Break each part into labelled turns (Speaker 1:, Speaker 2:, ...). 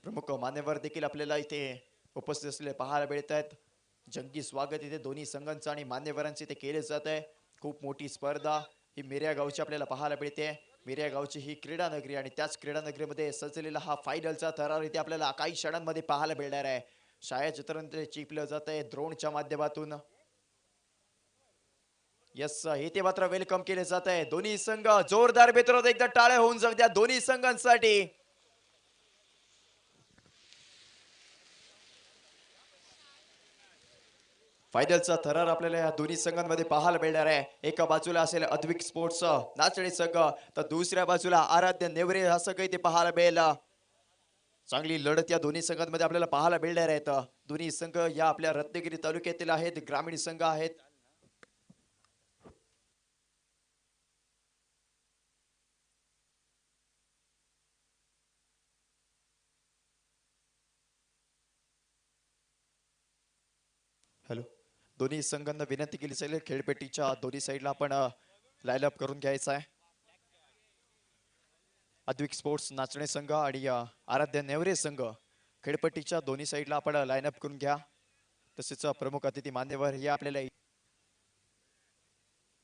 Speaker 1: प्रमुख मान्यवर देखील आपल्याला इथे उपस्थित असलेले पाहायला मिळत आहेत. जंगी स्वागत इथे दोन्ही संघांचं आणि मान्यवरांचे इथे केले जात आहे. खूप मोठी स्पर्धा ही मिऱ्या गावची आपल्याला पाहायला मिळते. मिऱ्या गावची ही क्रीडा नगरी आणि त्याच क्रीडा नगरीमध्ये सजलेला हा फायनलचा थरार इथे आपल्याला काही क्षणांमध्ये पाहायला मिळणार आहे. छायाचित्रण चिपलं जात आहे ड्रोनच्या माध्यमातून. यस, इथे मात्र वेलकम केले जात आहे. दोन्ही संघ जोरदार मित्र एकदा टाळ्या होऊन जाऊ द्या दोन्ही संघांसाठी. फायनलचा थरार आपल्याला या दोन्ही संघांमध्ये पाहायला मिळणार आहे. एका बाजूला असेल अद्विक स्पोर्ट्स नाचणे संघ, तर दुसऱ्या बाजूला आराध्य नेवरे हा संघ इथे पाहायला मिळेल. चांगली लढत या दोन्ही संघांमध्ये आपल्याला पाहायला मिळणार आहेत. दोन्ही संघ या आपल्या रत्नागिरी तालुक्यातील आहेत, ग्रामीण संघ आहेत. हॅलो, दोन्ही संघांना विनंती केली जाईल खेळपेटीच्या दोन्ही साईडला आपण लाईन अप करून घ्यायचा आहे. अद्विक स्पोर्ट्स नाचणे संघ आणि आराध्य नेवरे संघ खेळपट्टीच्या दोन्ही साईडला आपण लाईन अप करून घ्या. तसेच प्रमुख अतिथी मान्यवर हे आपल्याला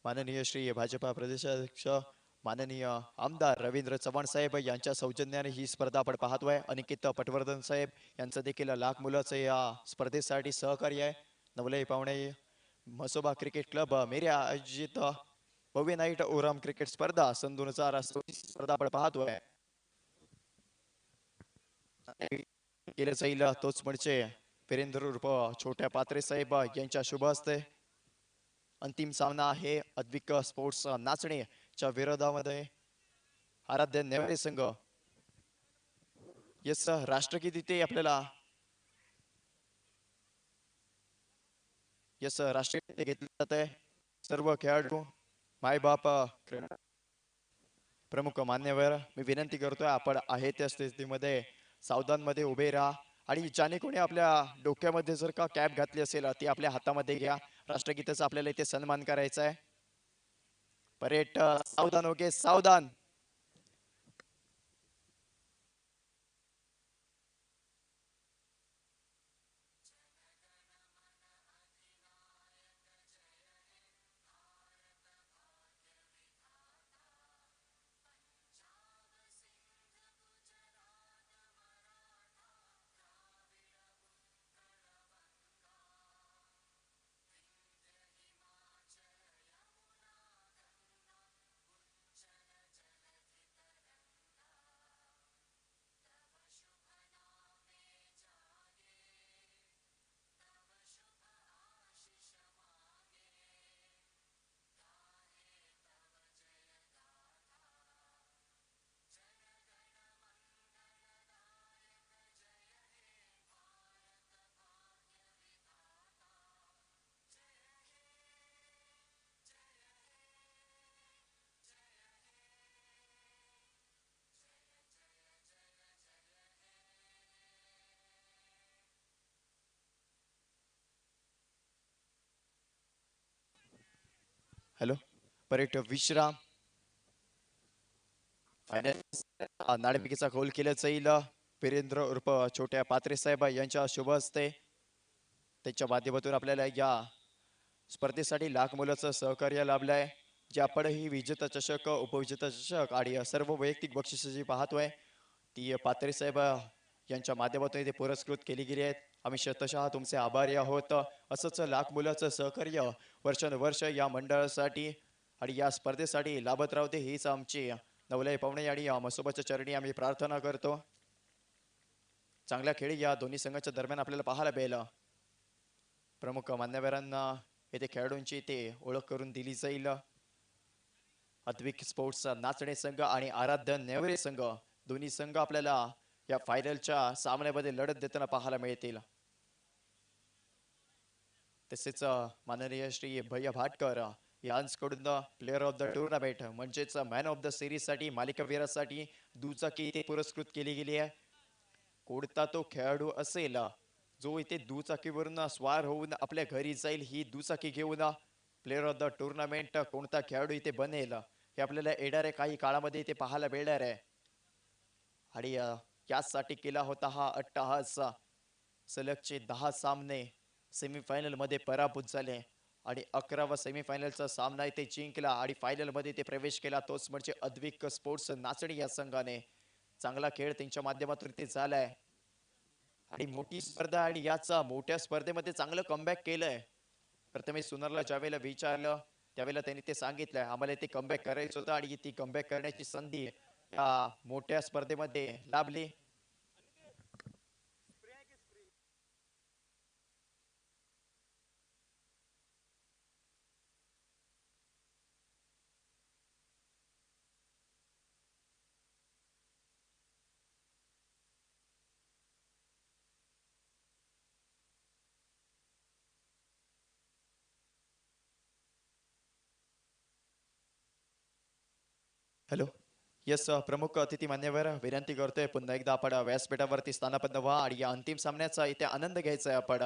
Speaker 1: माननीय श्री भाजपा प्रदेशाध्यक्ष माननीय आमदार रवींद्र चव्हाण साहेब यांच्या सौजन्याने ही स्पर्धा आपण पाहतोय. अनिकेत पटवर्धन साहेब यांचं देखील लाख मुलाचं या स्पर्धेसाठी सहकार्य आहे. नवलई पावणे म्हसोबा क्रिकेट क्लब मेऱ्या आयोजित भव्य नाईट ओराम क्रिकेट स्पर्धा सन 2026 स्पर्धा आपण पाहतोय. केलं जाईल तोच म्हणजे वीरेंद्र उर्फ छोट्या पात्रे साहेब यांच्या शुभ हस्ते. अंतिम सामना आहे अद्विक स्पोर्ट्स नाचणेच्या विरोधामध्ये आराध्य नेवरे संघ. यस, राष्ट्रगीत इथे आपल्याला राष्ट्रगीत घेतले जात आहे. सर्व खेळाडू मायबाप प्रमुख मान्यवर मी विनंती करतोय आपण आहे त्या स्थितीमध्ये सावधान मध्ये उभे राहा आणि ज्याने कोणी आपल्या डोक्यामध्ये जर का कॅप घातली असेल ती आपल्या हातामध्ये घ्या. राष्ट्रगीताचा आपल्याला इथे सन्मान करायचा आहे. परेड सावधान, ओके सावधान. हॅलो, परेड विश्राम. फायनल नाणेफेकीचा गोल केला जाईल वीरेंद्र उर्फ छोट्या पात्रे साहेब यांच्या शुभ हस्ते. त्यांच्या माध्यमातून आपल्याला या स्पर्धेसाठी लाख मुलाचं सहकार्य लाभलंय. जे आपण ही विजेता चषक उपविजेता चषक आणि सर्व वैयक्तिक बक्षिसे जी पाहतोय ती पात्रे साहेब यांच्या माध्यमातून इथे पुरस्कृत केली गेली आहेत. आम्ही शतशः तुमचे आभारी आहोत. असंच लाख मुलाचं सहकार्य वर्षानुवर्ष या मंडळासाठी आणि या स्पर्धेसाठी लाभत राहते हीच आमची नवलय पावणे आणि मसोबाच्या चरणी आम्ही प्रार्थना करतो. चांगल्या खेळी या दोन्ही संघाच्या दरम्यान आपल्याला पाहायला मिळेल. प्रमुख मान्यवरांना येथे खेळाडूंची इथे ओळख करून दिली जाईल. अद्विक स्पोर्ट्स नाचणे संघ आणि आराध्य नेवरे संघ दोन्ही संघ आपल्याला या फायनलच्या सामन्यामध्ये लढत देताना पाहायला मिळतील. तसेच माननीय श्री भैया भाटकर यांच्याकडून प्लेअर ऑफ द टुर्नामेंट म्हणजेच मॅन ऑफ द सिरीज साठी मालिकावीरासाठी दुचाकी इथे पुरस्कृत केली गेली आहे. कोणता तो खेळाडू असेल जो इथे दुचाकीवरून स्वार होऊन आपल्या घरी जाईल ही दुचाकी घेऊन प्लेअर ऑफ द टुर्नामेंट कोणता खेळाडू इथे बनेल हे आपल्याला येणाऱ्या काही काळामध्ये इथे पाहायला मिळणार आहे. आणि यासाठी केला होता हा अट्टहास. सलगचे 10 सामने सेमीफायनल मध्ये पराभूत झाले आणि 11वा सेमीफायनलचा सामना ते जिंकला आणि फायनल मध्ये ते प्रवेश केला. तोच म्हणजे अद्विक स्पोर्ट्स नाचणी या संघाने. चांगला खेळ त्यांच्या माध्यमातून ते झालाय आणि मोठी स्पर्धा आणि याचा मोठ्या स्पर्धेमध्ये चांगलं कमबॅक केलंय. प्रथमेश सुनरला ज्यावेळेला विचारलं त्यावेळेला त्यांनी ते सांगितलंय आम्हाला ते कमबॅक करायचं होतं आणि ती कमबॅक करण्याची संधी या मोठ्या स्पर्धेमध्ये लाभली. हॅलो. यस प्रमुख अतिथी मान्यवर विनंती करतोय पुन्हा एकदा आपण व्यासपीठावरती स्थानापन्न व्हा आणि या अंतिम सामन्याचा इथे आनंद घ्यायचा आहे आपण.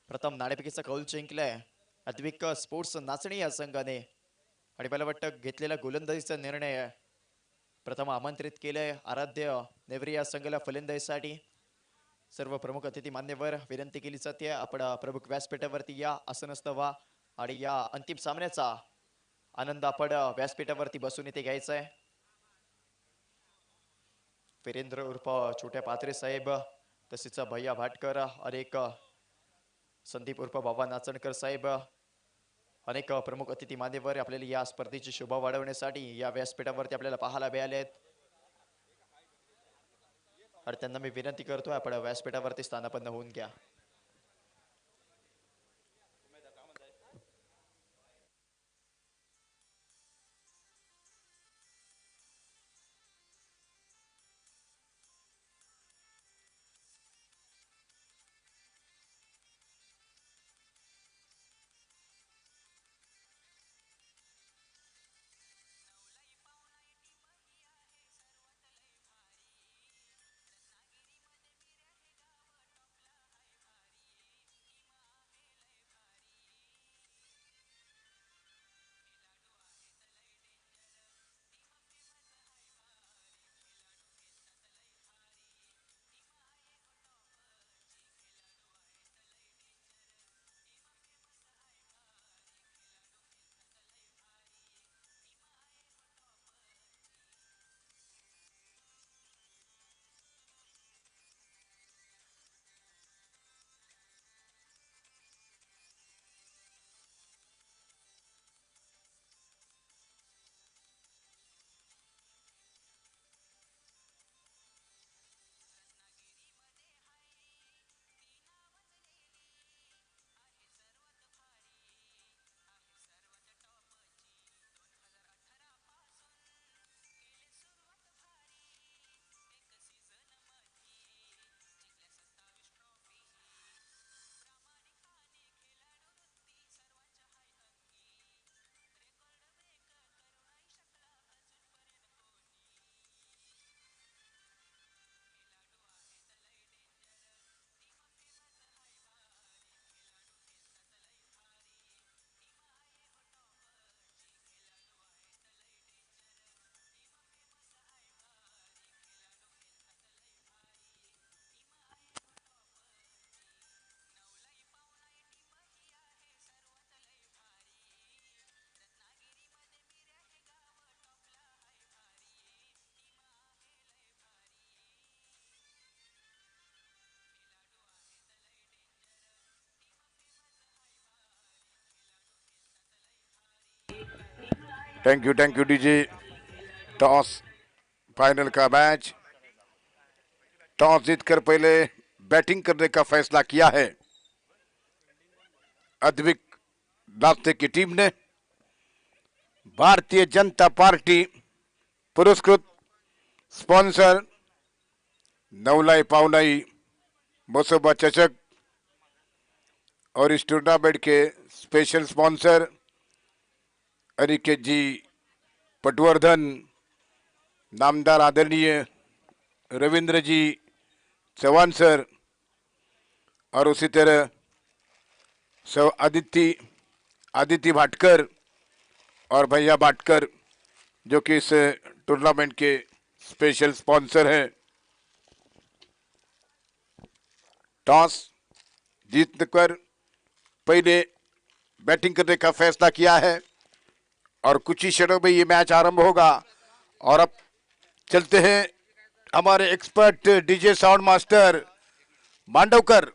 Speaker 1: प्रथम नाणेफेकीचा कौल जिंकलाय अद्विक स्पोर्ट्स नाचणी या संघाने आणि मला वाटतं घेतलेला गोलंदाजीचा निर्णय आहे. प्रथम आमंत्रित केलंय आराध्य नेवरी या संघाला फलंदाजीसाठी. सर्व प्रमुख अतिथी मान्यवर विनंती केली जाते आपण प्रमुख व्यासपीठावरती या आसनस्थ व्हा आणि या अंतिम सामन्याचा आनंद आपण व्यासपीठावरती बसून इथे घ्यायचा आहे. वीरेंद्र उर्फ छोट्या पात्रे साहेब तसेच भैया भाटकर अनेक संदीप उर्फ बाबा नाचणकर साहेब अनेक प्रमुख अतिथी मान्यवर आपल्याला या स्पर्धेची शोभा वाढवण्यासाठी या व्यासपीठावरती आपल्याला पाहायला मिळाले आहेत आणि त्यांना मी विनंती करतोय आपण व्यासपीठावरती स्थानापन्न होऊन घ्या.
Speaker 2: Thank you DJ. Toss final का मैच, टॉस जीतकर पहले बैटिंग करने का फैसला किया है अद्विक नाश्ते की टीम ने। भारतीय जनता पार्टी पुरस्कृत स्पॉन्सर नवलाई पावनाई मसोबा चषक और इस टूर्नामेंट के स्पेशल स्पॉन्सर अनिकेत जी पटवर्धन, नामदार आदरणीय रविंद्र जी चौहान सर और उसी तरह सौ आदित्य भाटकर और भैया भाटकर जो कि इस टूर्नामेंट के स्पेशल स्पॉन्सर हैं। टॉस जीतकर पहले बैटिंग करने का फैसला किया है और कुछ ही क्षणों में ये मैच आरंभ होगा। और अब चलते हैं हमारे expert DJ sound master Mandavkar.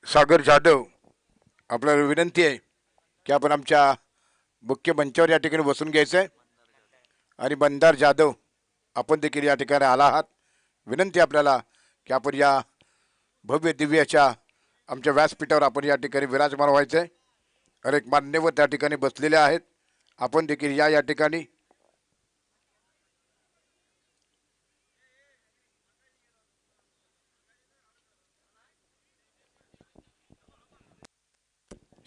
Speaker 2: Sagar Jadhav, आपल्याला विनंती आहे की आपण आमच्या मुख्य मंचावर या ठिकाणी बसून घ्यायचं आहे आणि मंदार जाधव आपण देखील या ठिकाणी आला आहात। विनंती आपल्याला की आपण या भव्य दिव्याच्या आमच्या व्यासपीठावर आपण या ठिकाणी विराजमान व्हायचं आहे। अनेक मान्यवर त्या ठिकाणी बसलेले आहेत, आपण देखील या ठिकाणी।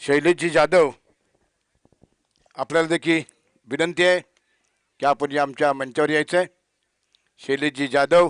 Speaker 2: शैलेशजी जाधव, आपल्याला देखील विनंती आहे की आपण या आमच्या मंचावर यायचं आहे। शैलेशजी जाधव,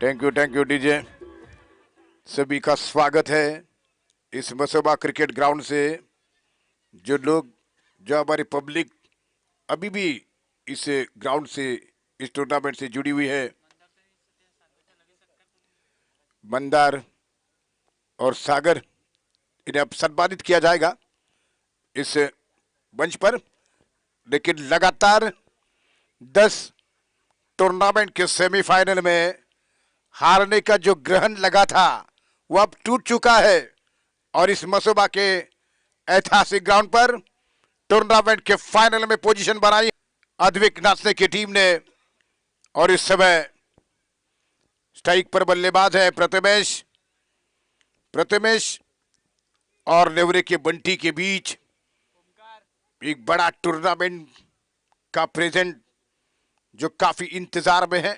Speaker 2: थैंक यू डीजे। सभी का स्वागत है इस मसोबा क्रिकेट ग्राउंड से। जो लोग, जो हमारी पब्लिक अभी भी इस ग्राउंड से, इस टूर्नामेंट से जुड़ी हुई है, मंदार और सागर, इन्हें अब सम्मानित किया जाएगा इस मंच पर। लेकिन लगातार 10 टूर्नामेंट के सेमीफाइनल में हारने का जो ग्रहण लगा था वो अब टूट चुका है और इस मसोबा के ऐतिहासिक ग्राउंड पर टूर्नामेंट के फाइनल में पोजीशन बनाई अद्विक नाचने की टीम ने। और इस समय स्ट्राइक पर बल्लेबाज है प्रथमेश और नेवरे के बंटी के बीच एक बड़ा टूर्नामेंट का प्रेजेंट जो काफी इंतजार में है।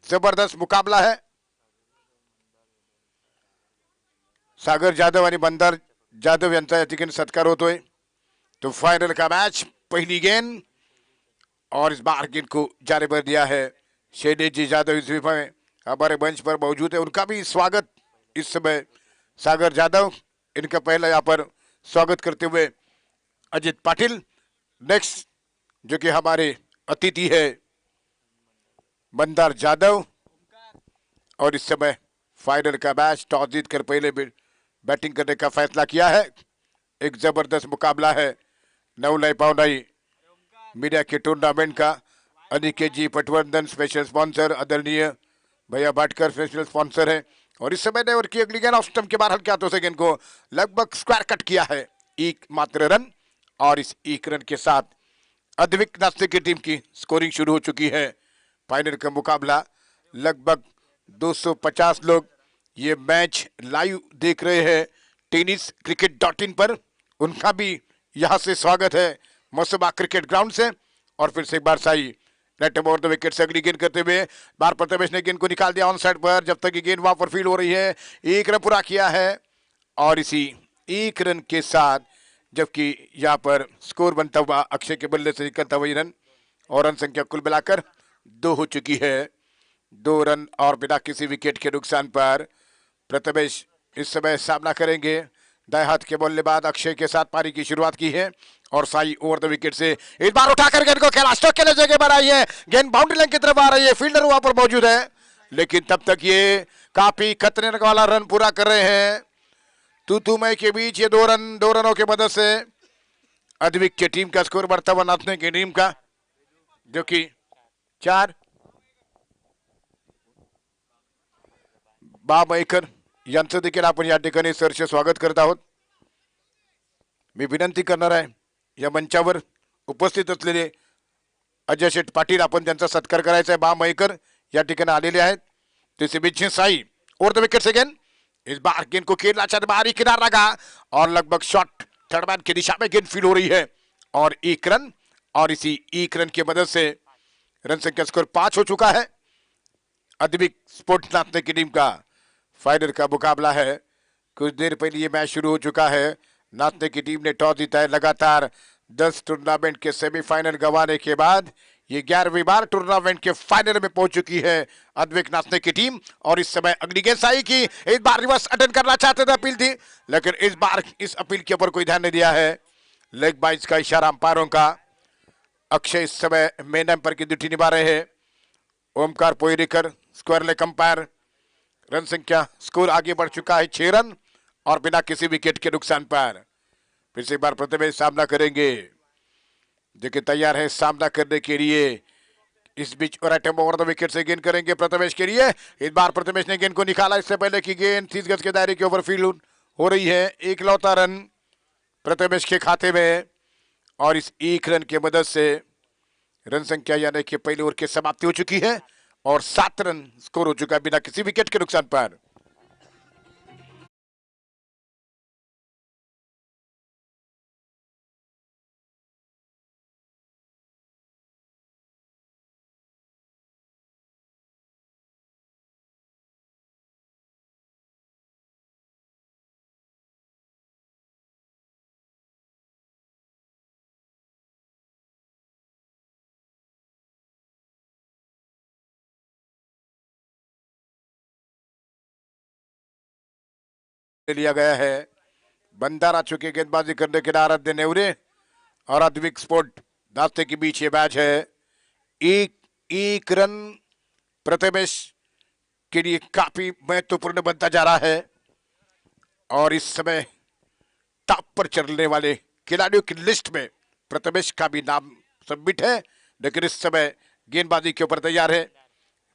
Speaker 2: जबरदस्त मुकाबला है। सागर जाधव आणि मंदार जाधव यांचा या ठिकाणी सत्कार होतोय। तो फाइनल का मैच, पहली गेंद, और इस बार गेंद को जाने पर दिया है शैलेश जी जाधव। इस में हमारे मंच पर मौजूद है, उनका भी स्वागत इस समय। सागर जाधव, इनका पहला यहाँ पर स्वागत करते हुए अजित पाटिल। नेक्स्ट जो कि हमारे अतिथि है मंदार जाधव। और इस समय फाइनल का मैच, टॉस जीतकर पहले बैटिंग करने का फैसला किया है। एक जबरदस्त मुकाबला है। नवलाई पावनाई मीडिया के टूर्नामेंट का अनिकेत जी पटवर्धन स्पेशल स्पॉन्सर, आदरणीय भैया भाटकर स्पेशल स्पॉन्सर है। और इस समय नेवर की अगली गेंद ऑफ स्टंप के बाहर हल्के हाथों से गेंद को लगभग स्क्वायर कट किया है। एक मात्र रन और इस एक रन के साथ अद्विक नास्ते की टीम की स्कोरिंग शुरू हो चुकी है। फाइनल का मुकाबला लगभग 250 लोग ये मैच लाइव देख रहे हैं टेनिस cricket.in पर। उनका भी यहां से स्वागत है मसबा क्रिकेट ग्राउंड से। और फिर से एक बार साई नेट ओवर द विकेट से अगली गेंद करते हुए बार प्रथमेश ने गेंद को निकाल दिया ऑन साइड पर। जब तक ये गेंद वहां पर फील्ड हो रही है, एक रन पूरा किया है और इसी एक रन के साथ जबकि यहाँ पर स्कोर बनता हुआ अक्षय के बल्ले से निकलता हुआ रन और रन संख्या कुल मिलाकर 2 हो चुकी है। 2 रन और बिना किसी विकेट के नुकसान पर प्रथमेश इस समय सामना करेंगे। दाएं हाथ के बल्लेबाज अक्षय के साथ पारी की शुरुआत की है और साई ओवर द विकेट से इस बार उठाकर गेंद को खेला, स्टोक के लिए जगह बनाई है, गेंद बाउंड्री लाइन की तरफ आ रही है, फील्डर वहां पर मौजूद है लेकिन तब तक ये काफी खतरे वाला रन पूरा कर रहे हैं। तू मैं के बीच ये 2 रनों की मदद से अद्विक की टीम का स्कोर बढ़ता हुआ नाथने की टीम का जो कि 4 बामयकर यांचं देखील आपण या ठिकाणी सरचे स्वागत करत आहोत। मी विनंती करणार आहे या मंचावर उपस्थित असलेले अजय शेठ पाटील आपण त्यांचा सत्कार करायचा आहे। बामयकर या ठिकाणी आलेले आहेत। तिसरे बीच Sai over the wicket again, इस बार गेंद को खेलना चाहते बाहरी किनारा लगा और लगभग शॉट थर्ड मैन की दिशा में गेंद फील हो रही है और एक रन और इसी एक रन की मदद से रन संख्या स्कोर 5 हो चुका है। अद्विक स्पोर्ट्स नाथने की टीम का फाइनल का मुकाबला है। कुछ देर पहले ये मैच शुरू हो चुका है। नाथने की टीम ने टॉस जीता है। लगातार 10 टूर्नामेंट के सेमीफाइनल गंवाने के बाद ये 11वीं बार टूर्नामेंट के फाइनल में पहुंच चुकी है अद्विक नाथने की टीम। और इस समय अगली गेंद साई की, इस बार रिवर्स अटेंड करना चाहते थे, अपील थी लेकिन इस बार इस अपील के ऊपर कोई ध्यान नहीं दिया है। लेग बाइज का इशारा अंपायरों का। अक्षय इस समय मेन एम्पायर की ड्यूटी निभा रहे हैं। Omkar Poirekar square leg umpire. Run संख्या स्कोर आगे बढ़ चुका है 6 रन और बिना किसी विकेट के नुकसान पर। फिर से एक बार प्रथमेश सामना करेंगे जो कि तैयार है सामना करने के लिए। इस बीच ओवर द विकेट से गेंद करेंगे प्रथमेश के लिए। इस बार प्रथमेश ने गेंद को निकाला, इससे पहले की गेंद 30 गज के दायरे के ऊपर फील्ड हो रही है। एकलौता रन प्रथमेश के खाते में और इस एक रन की मदद से रन संख्या यानी कि पहले ओवर की समाप्ति हो चुकी है और 7 रन स्कोर हो चुका है बिना किसी विकेट के नुकसान पर। लिया गया है। बंदर आ चुके गेंदबाजी करने के लिए आराध्य नेवरे और अद्विक स्पोर्ट नाथने के बीच ये मैच है। एक रन प्रथमेश के लिए काफी महत्वपूर्ण बनता जा रहा है और इस समय टॉप पर चलने वाले खिलाड़ियों की लिस्ट में प्रथमेश का भी नाम सबमिट है लेकिन इस समय गेंदबाजी के ऊपर तैयार है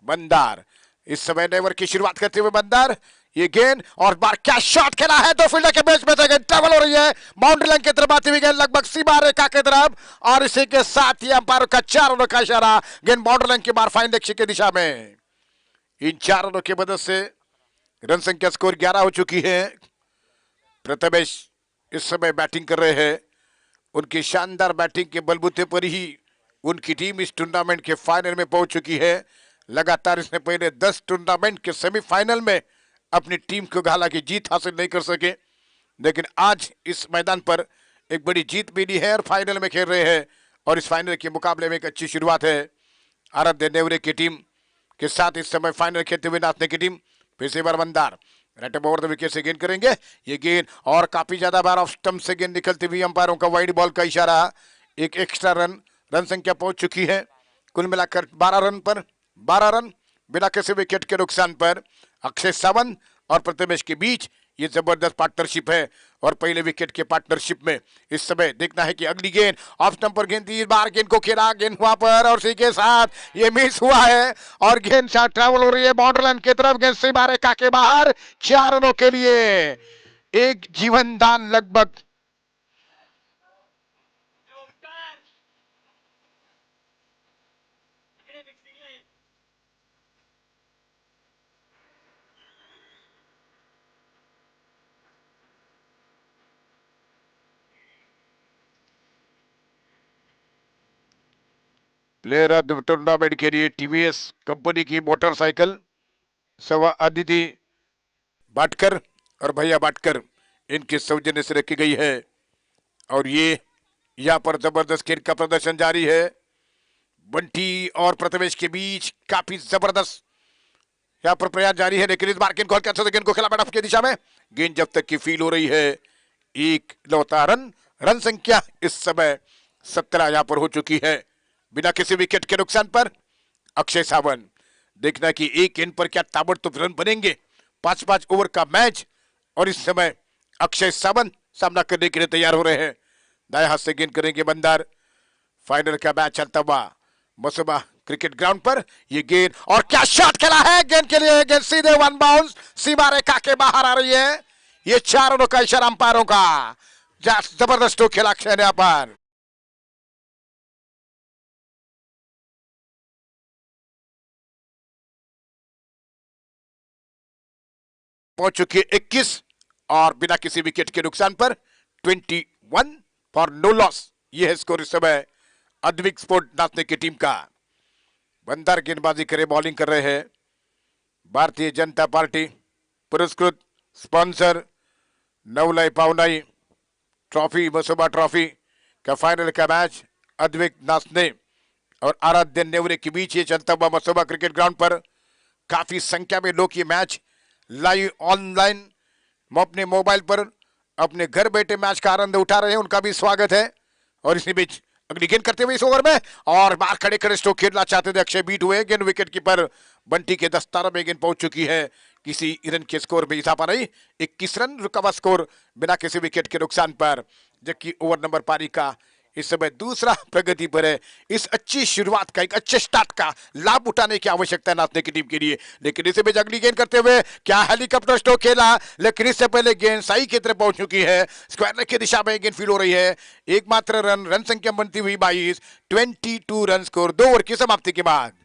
Speaker 2: बंदर। इस समय नेवर की शुरुआत करते हुए बंदर, ये गेंद और बार क्या शॉट खेला है, 2 फील्डर के बीच में से गेंद ट्रेवल हो रही है बाउंड्री लाइन की तरफ आती हुई गेंद लगभग सीमा रेखा की तरफ और इसी के साथ ही अंपायर का 4 रनों का इशारा। गेंद बाउंड्री लाइन के बाहर फाइन लक्ष्य की दिशा में। इन 4 रनों की मदद से रन संख्या स्कोर 11 हो चुकी है। प्रथमेश इस समय बैटिंग कर रहे हैं। उनकी शानदार बैटिंग के बलबूते पर ही उनकी टीम इस टूर्नामेंट के फाइनल में पहुंच चुकी है। लगातार इसने पहले 10 टूर्नामेंट के सेमीफाइनल में अपनी टीम को हालांकि जीत हासिल नहीं कर सके लेकिन आज इस मैदान पर एक बड़ी जीत मिली है और फाइनल में खेल रहे हैं और इस फाइनल के मुकाबले में एक अच्छी शुरुआत है आराध्य नेवरे की टीम के साथ। इस समय फाइनल खेलते हुए नाथने की टीम फिर से बार बंदार राइट ओवर द विकेट से गेंद करेंगे। ये गेंद और काफी ज्यादा बार ऑफ स्टंप से गेंद निकलती हुई अंपायरों का वाइड बॉल का इशारा। एक एक्स्ट्रा रन संख्या पहुंच चुकी है कुल मिलाकर 12 रन बिना किसी विकेट के नुकसान पर। अक्षय सावंत और प्रथमेश के बीच ये जबरदस्त पार्टनरशिप है और पहले विकेट के पार्टनरशिप में इस समय देखना है कि अगली गेंद ऑफ स्टंप पर गेंद, 3 बार गेंद को खेला, गेंद वहां पर और इसी के साथ ये मिस हुआ है और गेंद शायद ट्रैवल हो रही है बाउंड्री लाइन की तरफ। गेंद सीमा रेखा के बाहर 4 रनों के लिए एक जीवन दान लगभग प्लेयर ऑफ द टूर्नामेंट के लिए टीवीएस कंपनी की मोटरसाइकिल सवा अदिति बाटकर और भैया बाटकर इनके सौजन्य से रखी गई है। और ये यहाँ पर जबरदस्त खेल का प्रदर्शन जारी है। बंटी और प्रथमेश के बीच काफी जबरदस्त यहाँ पर प्रयास जारी है, लेकिन इस बार गेंद को हल्का सा गेंद को खेला बैट की दिशा में। गेंद जब तक की फील हो रही है, एक लौता रन संख्या इस समय 17 यहाँ पर हो चुकी है बिना किसी विकेट के नुकसान पर। अक्षय सावंत देखना कि एक गेंद पर क्या ताबड़तोड़ रन बनेंगे। 5-5 ओवर का मैच और इस समय अक्षय सावंत सामना करने के लिए तैयार हो रहे हैं। दाएं हाथ से गेंद करेंगे बंदर। फाइनल का मैच चलता हुआ मसोबा क्रिकेट ग्राउंड पर। ये गेंद और क्या शॉट खेला है, गेंद के लिए गेंद सीधे वन बाउंस सीमा रेखा के बाहर आ रही है। ये 4 रनों का इशारा अंपायरों का। जबरदस्त स्ट्रोक खेला अक्षय ने यहाँ पर। पहुंच चुकी है 21 और बिना किसी विकेट के नुकसान पर 21 फॉर नो लॉस। यह है स्कोर इस समय अद्विक स्पोर्ट नाचने की टीम का। बंदर गेंदबाजी करे, बॉलिंग कर रहे हैं। भारतीय जनता पार्टी पुरस्कृत स्पॉन्सर नवलाई पावनाई ट्रॉफी मसोबा ट्रॉफी का फाइनल का मैच अद्विक नाचने और आराध्य नेवरे के बीच ये चलता हुआ मसोबा क्रिकेट ग्राउंड पर। काफी संख्या में लोग ये मैच लाइव ऑनलाइन अपने मोबाइल पर अपने घर बैठे मैच का आनंद उठा रहे हैं, उनका भी स्वागत है। और इसी बीच अगली गेंद करते हुए इस ओवर में और बाहर खड़े खड़े स्ट्रोक खेलना चाहते थे अक्षय, बीट हुए गेंद विकेट कीपर बंटी के दस्तारों में गेंद पहुंच चुकी है। किसी रन के स्कोर में इजाफा नहीं, 21 रन रुका हुआ स्कोर बिना किसी विकेट के नुकसान पर। जबकि ओवर नंबर पारी का इस समय दूसरा प्रगति पर है। इस अच्छी शुरुआत का, एक अच्छे स्टार्ट का लाभ उठाने की आवश्यकता है नाचने की टीम के लिए। लेकिन इसे भी अगली गेंद करते हुए क्या हेलीकॉप्टर स्ट्रोक खेला, लेकिन इससे पहले गेंद सही की तरफ पहुंच चुकी है। स्क्वायर की दिशा में गेंद फील हो रही है। एकमात्र रन संख्या बनती हुई 22, 22 रन स्कोर 2 ओवर की समाप्ति के बाद।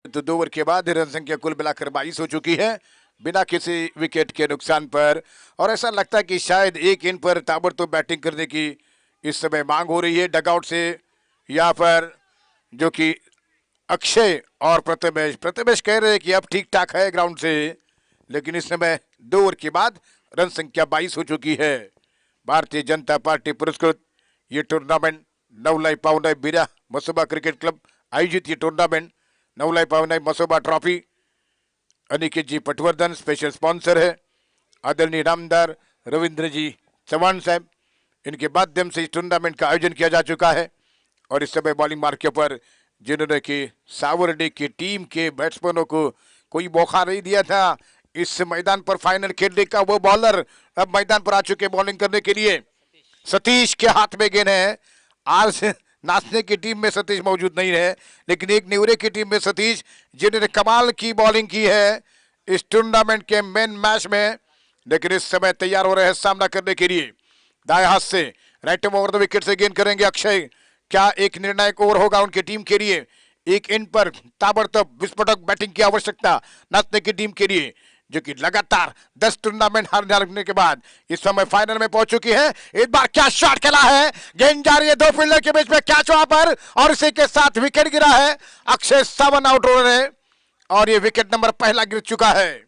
Speaker 2: तो 2 ओवर के बाद रन संख्या कुल मिलाकर 22 हो चुकी है बिना किसी विकेट के नुकसान पर। और ऐसा लगता है कि शायद एक गेंद पर ताबड़तोड़ बैटिंग करने की इस समय मांग हो रही है डगआउट से। यहाँ पर जो कि अक्षय और प्रथमेश कह रहे हैं कि अब ठीक ठाक है ग्राउंड से, लेकिन इस समय 2 ओवर के बाद रन संख्या 22 हो चुकी है। भारतीय जनता पार्टी पुरस्कृत ये टूर्नामेंट नवलाई पावनाई बिरा मसोबा क्रिकेट क्लब आयोजित ये टूर्नामेंट नवलाई पावनाई मसोबा ट्रॉफी अनिकेत जी पटवर्धन स्पेशल स्पॉन्सर है। आदरणीय नामदार रविंद्र जी चौहान साहब, इनके माध्यम से इस टूर्नामेंट का आयोजन किया जा चुका है। और इस समय बॉलिंग मार्के पर जिन्होंने कि सावरडे की टीम के बैट्समैनों को कोई मौका नहीं दिया था इस मैदान पर फाइनल खेलने का, वो बॉलर अब मैदान पर आ चुके बॉलिंग करने के लिए। सतीश के हाथ में गेंद है। आज नाचने की टीम में सतीश मौजूद नहीं है, लेकिन एक नेवरे की टीम में सतीश जिन्होंने कमाल की बॉलिंग की है इस टूर्नामेंट के मेन मैच में, लेकिन इस समय तैयार हो रहे हैं सामना करने के लिए। दाएं हाथ से राइट ओवर द विकेट से गेंद करेंगे अक्षय। क्या एक निर्णायक ओवर होगा उनकी टीम के लिए। एक इन पर ताबड़तोड़ विस्फोटक बैटिंग की आवश्यकता नाचने की टीम के लिए, जो कि लगातार 10 टूर्नामेंट हारने के बाद इस समय फाइनल में पहुंच चुकी है। इस बार क्या शॉट खेला है, गेंद जा रही है 2 फील्डर के बीच में, कैच वहां पर और इसी के साथ विकेट गिरा है। अक्षय सावंत आउट हो रहे हैं और ये विकेट नंबर पहला गिर चुका है।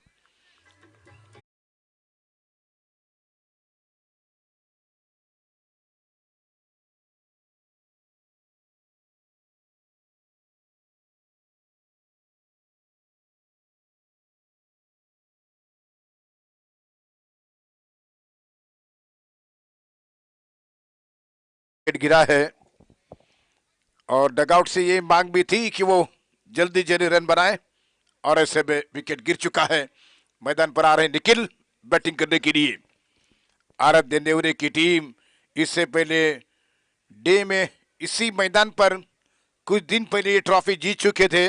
Speaker 2: विकेट गिरा है और डगआउट से ये मांग भी थी कि वो जल्दी जल्दी रन बनाए और ऐसे में विकेट गिर चुका है। मैदान पर आ रहे निखिल बैटिंग करने के लिए। आराध्य नेवरे की टीम इससे पहले डे में इसी मैदान पर कुछ दिन पहले ये ट्रॉफी जीत चुके थे।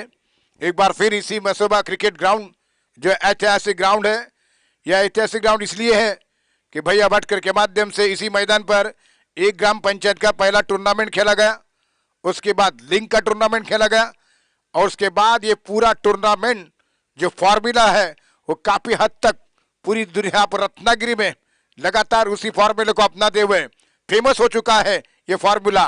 Speaker 2: एक बार फिर इसी मसोबा क्रिकेट ग्राउंड जो ऐतिहासिक ग्राउंड है, यह ऐतिहासिक ग्राउंड इसलिए है कि भैया भटकर के माध्यम से इसी मैदान पर एक ग्राम पंचायत का पहला टूर्नामेंट खेला गया, उसके बाद लिंग का टूर्नामेंट खेला गया और उसके बाद ये पूरा टूर्नामेंट जो फॉर्मूला है वो काफी हद तक पूरी दुनिया पर रत्नागिरी में लगातार उसी फॉर्मूले को अपनाते हुए फेमस हो चुका है। ये फॉर्मूला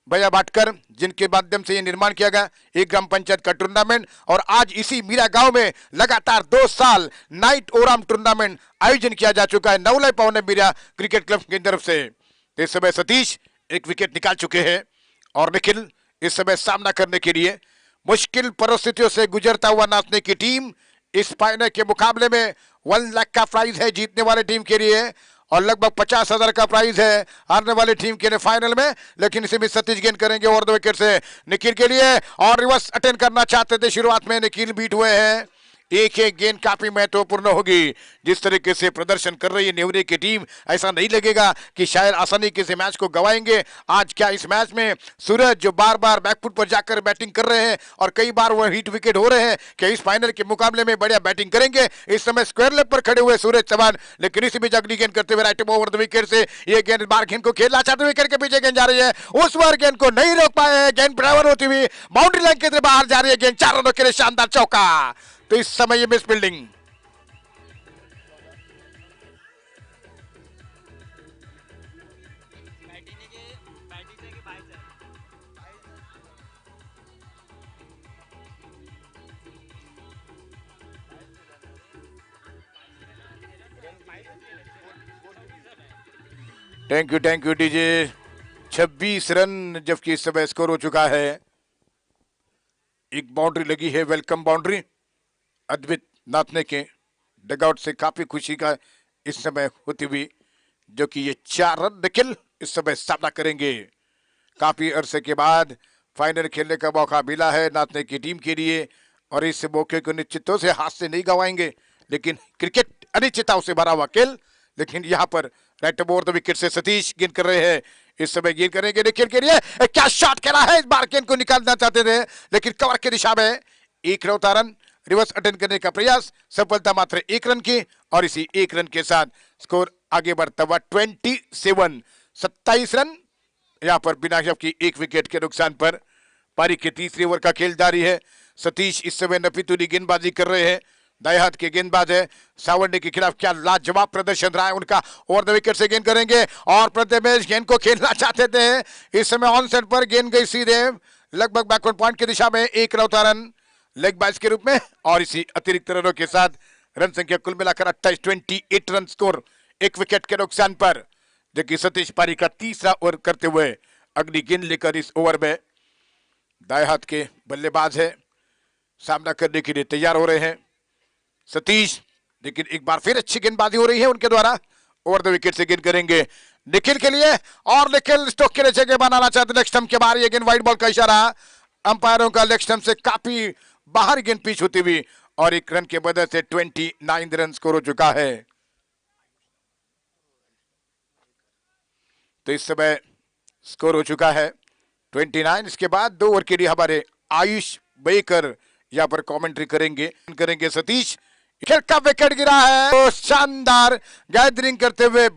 Speaker 2: भैया भाटकर जिनके माध्यम से ये निर्माण किया गया एक ग्राम पंचायत का टूर्नामेंट, और आज इसी मीरा गांव में लगातार 2 साल नाइट ओराम टूर्नामेंट आयोजन किया जा चुका है नवलय पवन मीरा क्रिकेट क्लब की तरफ से। इस समय सतीश एक विकेट निकाल चुके हैं और निखिल इस समय सामना करने के लिए मुश्किल परिस्थितियों से गुजरता हुआ नाचने की टीम इस फाइनल के मुकाबले में 1 लाख का प्राइज है जीतने वाले टीम के लिए और लगभग 50,000 का प्राइज है हारने वाली टीम के लिए फाइनल में। लेकिन इसे भी सतीश गेंद करेंगे ओवर द विकेट से निखिल के लिए और रिवर्स अटेंड करना चाहते थे, शुरुआत में निखिल बीट हुए हैं। एक गेंद काफी महत्वपूर्ण होगी। जिस तरीके से प्रदर्शन कर रही है नेवरी की टीम, ऐसा नहीं लगेगा कि शायद आसानी के से मैच को गवाएंगे। आज क्या इस मैच में सूरज जो बार बार बैकफुट पर जाकर बैटिंग कर रहे हैं और कई बार वो हिट विकेट हो रहे हैं, कि इस फाइनल के मुकाबले में बढ़िया बैटिंग करेंगे। इस समय स्क्वायर लेग पर खड़े हुए सूरज चौहान, लेकिन इसी बीच अगली गेंद करते हुए राइट ओवर द विकेट से ये गेंद बार गेंद को खेलना चाहते हुए विकेट के पीछे गेंद जा रही है, उस बार गेंद को नहीं रोक पाए हैं। गेंद ड्राइवर होती हुई बाउंड्री लाइन के बाहर जा रही है। गेंद 4 रनों के लिए शानदार चौका। तो इस समय ये miss fielding. Thank you DJ. 26 run जबकि इस समय स्कोर हो चुका है। एक बाउंड्री लगी है, वेलकम बाउंड्री अद्वित नाथने के डगआउट से काफी खुशी का इस समय होती हुई, जो कि ये 4 रन निखिल इस समय सामना करेंगे। काफी अरसे के बाद फाइनल खेलने का मौका मिला है नाथने की टीम के लिए और इस मौके को निश्चितों से हाथ से नहीं गवाएंगे। लेकिन क्रिकेट अनिश्चितताओं से भरा हुआ खेल, लेकिन यहाँ पर राइट ओवर द विकेट से सतीश गेंद कर रहे हैं। इस समय गेंद करेंगे निखिल के लिए, क्या शॉट खेला है। इस बार गेंद को निकालना चाहते थे लेकिन कवर की दिशा में एक रन रिवर्स अटेंड करने का प्रयास, सफलता मात्र 1 रन की और इसी 1 रन के साथ स्कोर आगे बढ़ता हुआ 27 रन यहां पर बिना जबकि 1 विकेट के नुकसान पर। पारी के तीसरे ओवर का खेल जारी है। सतीश इस समय नफीतुली गेंदबाजी कर रहे हैं, दाएं हाथ के गेंदबाज है। सावंडे के खिलाफ क्या लाजवाब प्रदर्शन रहा है उनका। ओवर द विकेट से गेंद करेंगे और प्रथमेश गेंद को खेलना चाहते थे, इस समय ऑन सेट पर गेंद गई सीधे लगभग बैकवर्ड पॉइंट की दिशा में। 1 रन लेग बाइस के रूप में और इसी अतिरिक्त रनों के साथ रन संख्या कुल मिलाकर 28 रन स्कोर 1 विकेट के नुकसान पर। जबकि सतीश पारी का तीसरा ओवर करते हुए अगली गेंद लेकर इस ओवर में दाएं हाथ के बल्लेबाज है, सामना करने के लिए तैयार हो रहे हैं सतीश। लेकिन एक बार फिर अच्छी गेंदबाजी हो रही है उनके द्वारा। ओवर द विकेट से गेंद करेंगे निखिल के लिए और निखिल स्टोक के लिए जगह बनाना चाहते लेग स्टंप के बाहर। ये गेंद वाइड बॉल का इशारा, अंपायरों का लेग स्टंप से काफी बाहर गेंद पिच होती हुई और 1 रन के बदले से 29 रन स्कोर हो चुका है। तो इस समय स्कोर हो चुका है 29। इसके बाद 2 ओवर के लिए हमारे आयुष बेकर यहाँ पर कमेंट्री करेंगे सतीश। खेल का विकेट गिरा है, तो शानदार गैदरिंग करते हुए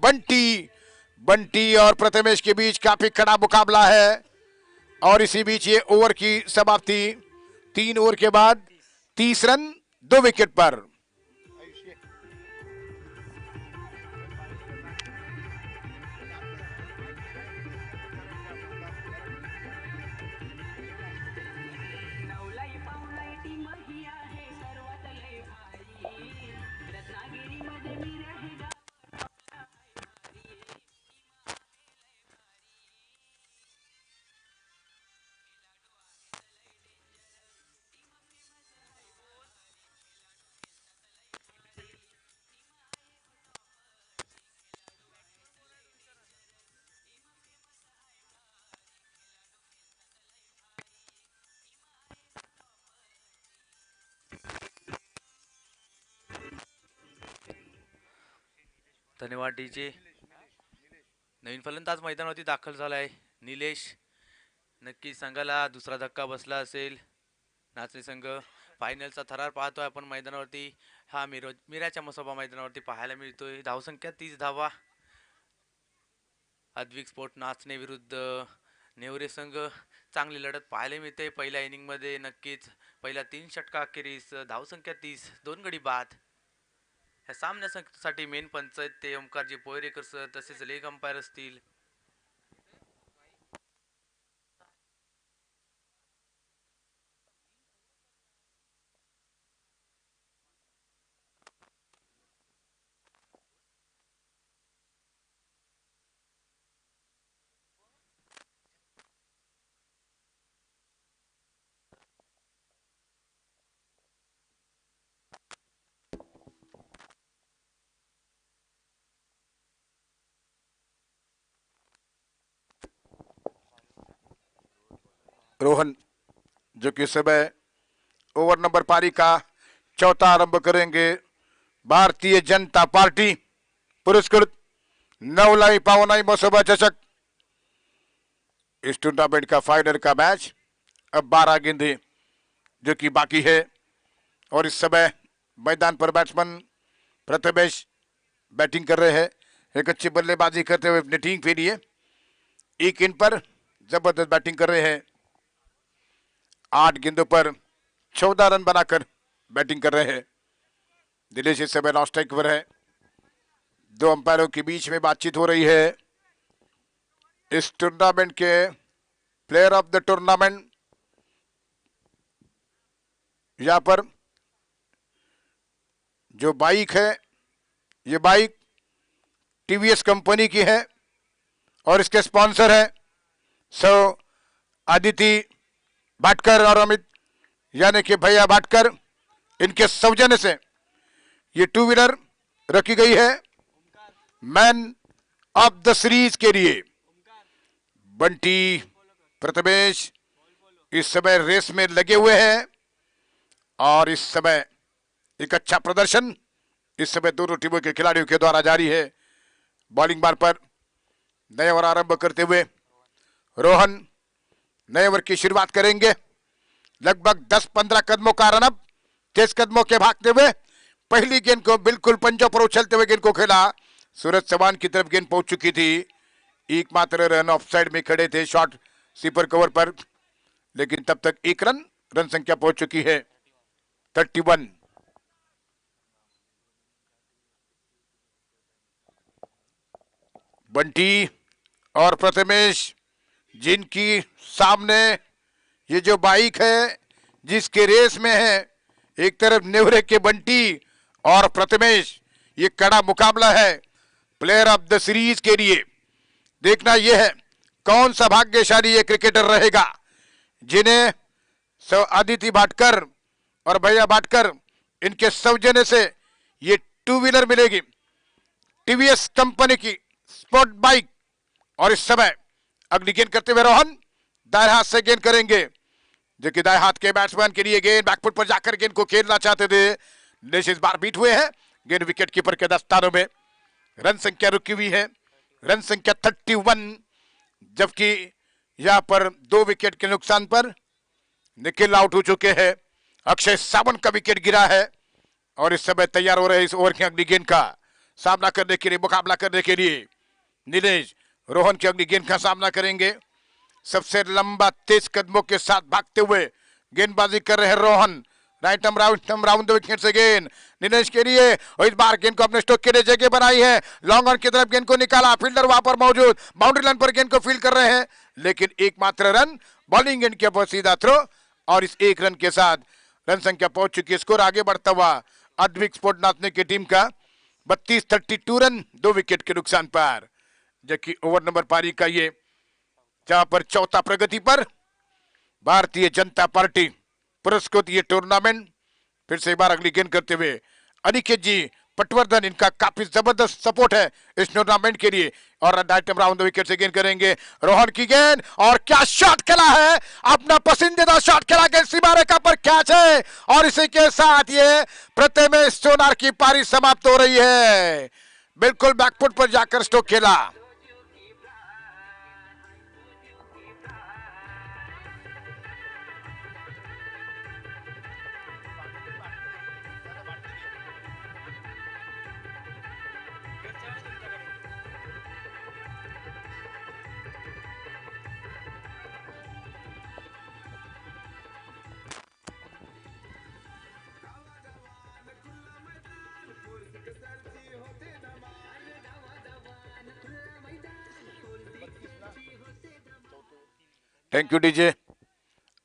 Speaker 2: बंटी और प्रथमेश के बीच काफी कड़ा मुकाबला है और इसी बीच ये ओवर की समाप्ति 3 ओवर के बाद 30 रन 2 विकेट पर।
Speaker 3: धन्यवाद डीजे। नवीन फलंदाज मैदानावरती दाखल झालाय निलेश, नक्की संघाला दुसरा धक्का बसला असेल। नाचणी संघ फायनलचा थरार पाहतोय आपण मैदानावरती. हा मिराच्या मसोबा मैदानावरती पाहायला मिळतोय. धावसंख्या 30 धावा. अद्विक स्पोर्ट नाचणे विरुद्ध नेवरे संघ. चांगली लढत पाहायला मिळते पहिल्या इनिंग मध्ये. नक्कीच पहिल्या 3 षटका अखेरीस धावसंख्या 30, 2 गडी बाद. या सामन्यासाठी मेन पंच ते ओमकारजी पोयरेकर सर, तसेच लेग अंपायर असतील.
Speaker 2: रोहन जो कि समय ओवर नंबर पारी का चौथा आरंभ करेंगे। भारतीय जनता पार्टी पुरस्कृत 9लाई पावनाई मसोबा चषक इस टूर्नामेंट का फाइनल का मैच। अब 12 गेंदें जो कि बाकी है और इस समय मैदान पर बैट्समैन प्रथमेश बैटिंग कर रहे हैं। एक अच्छी बल्लेबाजी करते हुए अपनी टीम के लिए एक इन पर जबरदस्त बैटिंग कर रहे हैं। 8 गेंदों पर 14 रन बनाकर बैटिंग कर रहे हैं। दिनेश इस समय नॉन स्ट्राइक पर है। 2 अंपायरों के बीच में बातचीत हो रही है। इस टूर्नामेंट के प्लेयर ऑफ द टूर्नामेंट यहां पर जो बाइक है, ये बाइक टीवीएस कंपनी की है और इसके स्पॉन्सर है सो आदिति भाटकर और अमित यानी कि भैया भाटकर। इनके सौजन्य से ये 2 व्हीलर रखी गई है मैन ऑफ द सीरीज के लिए। बंटी प्रथमेश इस समय रेस में लगे हुए हैं और इस समय एक अच्छा प्रदर्शन इस समय दोनों टीमों के खिलाड़ियों के द्वारा जारी है। बॉलिंग बार पर नए ओवर आरंभ करते हुए रोहन नए ओवर की शुरुआत करेंगे। लगभग 10-15 कदमों का रनअप, तेज कदमों के भागते हुए पहली गेंद को बिल्कुल पंजों पर उछलते हुए गेंद को खेला। सूरज चौहान की तरफ गेंद पहुंच चुकी थी। एकमात्र रन ऑफ साइड में खड़े थे शॉर्ट स्वीपर कवर पर, लेकिन तब तक 1 रन संख्या पहुंच चुकी है 31। बंटी और प्रथमेश जिनकी सामने ये जो बाइक है जिसके रेस में है, एक तरफ नेवरे के बंटी और प्रथमेश, ये कड़ा मुकाबला है प्लेयर ऑफ द सीरीज के लिए। देखना यह है कौन सा भाग्यशाली ये क्रिकेटर रहेगा जिन्हें आदिति भाटकर और भैया भाटकर इनके सौजन्य से ये 2 व्हीलर मिलेगी टीवीएस कंपनी की स्पोर्ट बाइक। और इस समय अगली गेंद करते हुए रोहन दाएं हाथ से गेंद करेंगे, जो कि दाएं हाथ के बैट्समैन के लिए गेंद बैकफुट पर जाकर गेंद को खेलना चाहते थे। दिनेश इस बार बीट हुए हैं। गेंद विकेट कीपर के दस्तानों में। रन संख्या रुकी हुई है, रन संख्या 31, जबकि यहां पर 2 विकेट के नुकसान पर निखिल आउट हो चुके हैं। अक्षय सावंत का विकेट गिरा है और इस समय तैयार हो रहे हैं इस ओवर की अगली गेंद का सामना करने के लिए, मुकाबला करने के लिए। नीलेश रोहन की अगली गेंद का सामना करेंगे। सबसे लंबा तेज कदमों के साथ भागते हुए गेंदबाजी कर रहे हैं Rohan. Right round the wicket से गेंद नीलेश के लिए, और इस बार गेंद को अपने स्टोक के लिए जगह बनाई है। लॉन्ग ऑन की तरफ गेंद को निकाला, फील्डर वहां पर मौजूद, बाउंड्री लाइन पर गेंद को फील्ड कर रहे हैं, लेकिन एकमात्र रन बॉलिंग एंड के ऊपर सीधा थ्रो और इस 1 रन के साथ रन संख्या पहुंच चुकी है। स्कोर आगे बढ़ता हुआ अद्विक स्पोर्ट नाचने की टीम का 32 रन 2 विकेट के नुकसान पर, जबकि ओवर नंबर पारी का ये जहां पर चौथा प्रगति पर भारतीय जनता पार्टी पुरस्कृत ये टूर्नामेंट। फिर से एक बार अगली गेंद करते हुए अनिकेत जी पटवर्धन, इनका काफी जबरदस्त सपोर्ट है इस टूर्नामेंट के लिए। और आइटम राउंड द विकेट से गेंद करेंगे रोहन की गेंद, और क्या शॉट खेला है, अपना पसंदीदा शॉट खेला, गेंद सीमा रेखा पर कैच है और इसी के साथ ये प्रथमेश सोनार की पारी समाप्त हो रही है। बिल्कुल बैकफुट पर जाकर स्ट्रोक खेला। Thank you DJ.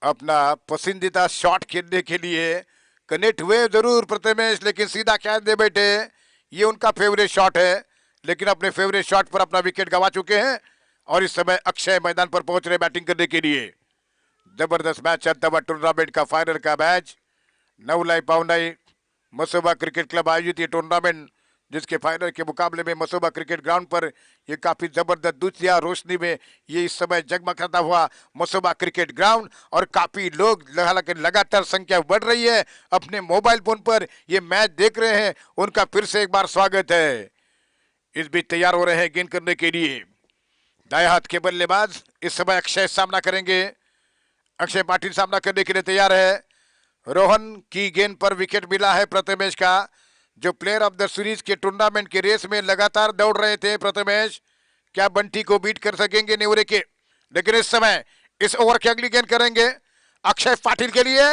Speaker 2: अपना पसंदीदा शॉट खेलने के लिए कनेक्ट हुए जरूर प्रथमेश, लेकिन सीधा कैच दे बैठे। ये उनका फेवरेट शॉट है, लेकिन अपने फेवरेट शॉट पर अपना विकेट गंवा चुके हैं और इस समय अक्षय मैदान पर पहुंच रहे बैटिंग करने के लिए। जबरदस्त मैच चलता हुआ टूर्नामेंट का फाइनल का मैच। नवलाई पावनाई मसोबा क्रिकेट क्लब आयोजित ये टूर्नामेंट, जिसके फाइनल के मुकाबले में मसोबा क्रिकेट ग्राउंड पर ये काफी जबरदस्त दूधिया रोशनी में ये इस समय जगमगाता हुआ मसोबा क्रिकेट ग्राउंड, और काफी लोग हालांकि लगातार संख्या बढ़ रही है अपने मोबाइल फोन पर ये मैच देख रहे हैं, उनका फिर से एक बार स्वागत है। इस बीच तैयार हो रहे हैं गेंद करने के लिए दाएं हाथ के बल्लेबाज। इस समय अक्षय सामना करेंगे। अक्षय पाटिल सामना करने के लिए तैयार है। रोहन की गेंद पर विकेट मिला है प्रथमेश का, जो प्लेयर ऑफ द सीरीज के टूर्नामेंट के रेस में लगातार दौड़ रहे थे। प्रथमेश क्या बंटी को बीट कर सकेंगे नेवरे के, लेकिन इस समय इस ओवर की अगली गेंद करेंगे अक्षय पाटिल के लिए।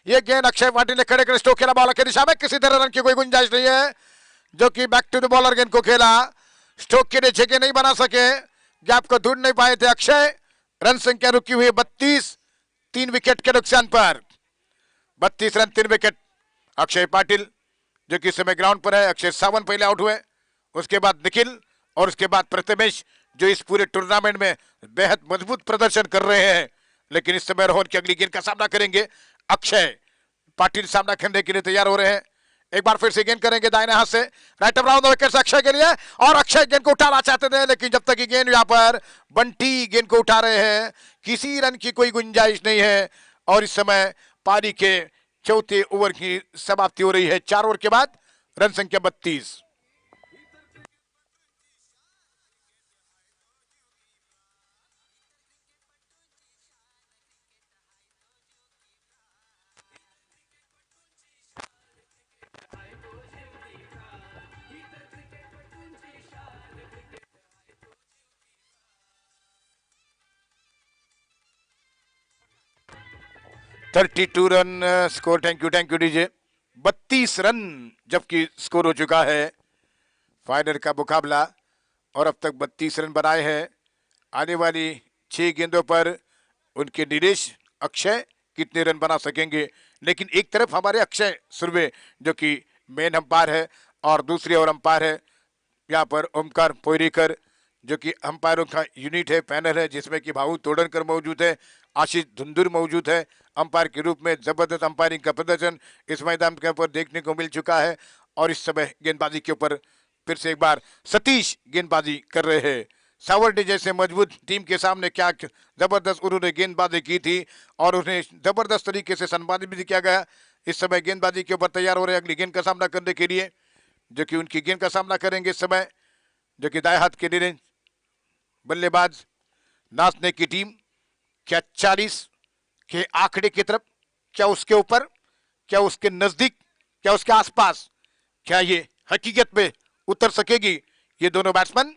Speaker 2: यह गेंद अक्षय पाटिल ने खड़े कर स्ट्रोक खेला बॉलर की दिशा में, किसी तरह रन की कोई गुंजाइश नहीं है, जो कि बैक टू द बॉलर गेंद को खेला। स्ट्रोक के नीचे के नहीं बना सके, गैप को ढूंढ नहीं पाए थे अक्षय। रन संख्या रुकी हुई 32, 3 विकेट के नुकसान पर 32 रन 3 विकेट। अक्षय पाटिल जो कि इस समय ग्राउंड पर है। अक्षय सावंत पहले आउट हुए, उसके बाद निखिल और उसके बाद प्रथमेश, जो इस पूरे टूर्नामेंट में बेहद मजबूत प्रदर्शन कर रहे हैं। लेकिन इस समय रोहन की अगली गेंद का सामना करेंगे अक्षय पाटिल, सामना करने के लिए तैयार हो रहे हैं। एक बार फिर से गेंद करेंगे दाहिने हाथ से, राइट अराउंड द विकेट अक्षय के लिए, और अक्षय गेंद को उठाना चाहते थे, लेकिन जब तक की गेंद यहाँ पर बंटी गेंद को उठा रहे हैं, किसी रन की कोई गुंजाइश नहीं है। और इस समय पारी के चौथे ओवर की समाप्ति हो रही है। 4 ओवर के बाद रन संख्या 32। Thirty 32 run score. Thank you DJ. 32 run जबकि स्कोर हो चुका है फाइनल का मुकाबला, और अब तक 32 रन बनाए हैं। आने वाली 6 गेंदों पर उनके निरेश अक्षय कितने रन बना सकेंगे। लेकिन एक तरफ हमारे अक्षय सुरवे जो कि मेन अंपायर है, और दूसरी ओर अंपायर है यहाँ पर ओमकार पोयरीकर, जो कि अंपायरों का यूनिट है, पैनल है, जिसमें कि भाऊ तोड़नकर मौजूद है, आशीष धुंधुर मौजूद है। अंपायर के रूप में जबरदस्त अंपायरिंग का प्रदर्शन इस मैदान के ऊपर देखने को मिल चुका है। और इस समय गेंदबाजी के ऊपर फिर से एक बार सतीश गेंदबाजी कर रहे हैं। सावर्डी जैसे मजबूत टीम के सामने क्या जबरदस्त उन्होंने गेंदबाजी की थी, और उन्हें जबरदस्त तरीके से सम्मानित भी किया गया। इस समय गेंदबाजी के ऊपर तैयार हो रहे हैं अगली गेंद का सामना करने के लिए, जो कि उनकी गेंद का सामना करेंगे इस समय, जो कि दाएं हाथ के निरेंज बल्लेबाज नाचने की टीम। क्या 40 के आंकड़े की तरफ, क्या उसके ऊपर, क्या उसके नजदीक, क्या उसके आसपास, क्या ये हकीकत में उतर सकेगी ये दोनों बैट्समैन?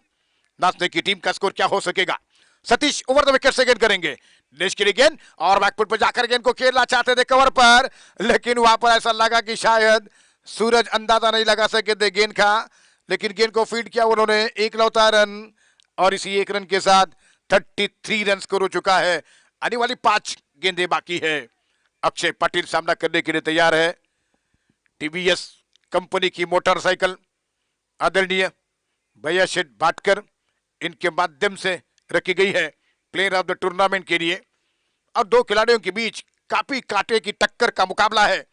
Speaker 2: नाचने की टीम का स्कोर क्या हो सकेगा? सतीश ओवर द विकेट से गेंद करेंगे, देश के लिए गेंद, और बैकफुट पर जाकर गेंद को खेलना चाहते थे कवर पर, लेकिन वहां पर ऐसा लगा कि शायद सूरज अंदाजा नहीं लगा सके थे गेंद का, लेकिन गेंद को फीड किया उन्होंने, एक लौता रन, और इसी एक रन के साथ 33 रन स्कोर हो चुका है। आने वाली 5 गेंदें बाकी है। अक्षय पाटिल सामना करने के लिए तैयार है। टीवीएस कंपनी की मोटरसाइकिल आदरणीय भैया शेठ भाटकर इनके माध्यम से रखी गई है प्लेयर ऑफ द टूर्नामेंट के लिए। और 2 खिलाड़ियों के बीच काफी कांटे की टक्कर का मुकाबला है।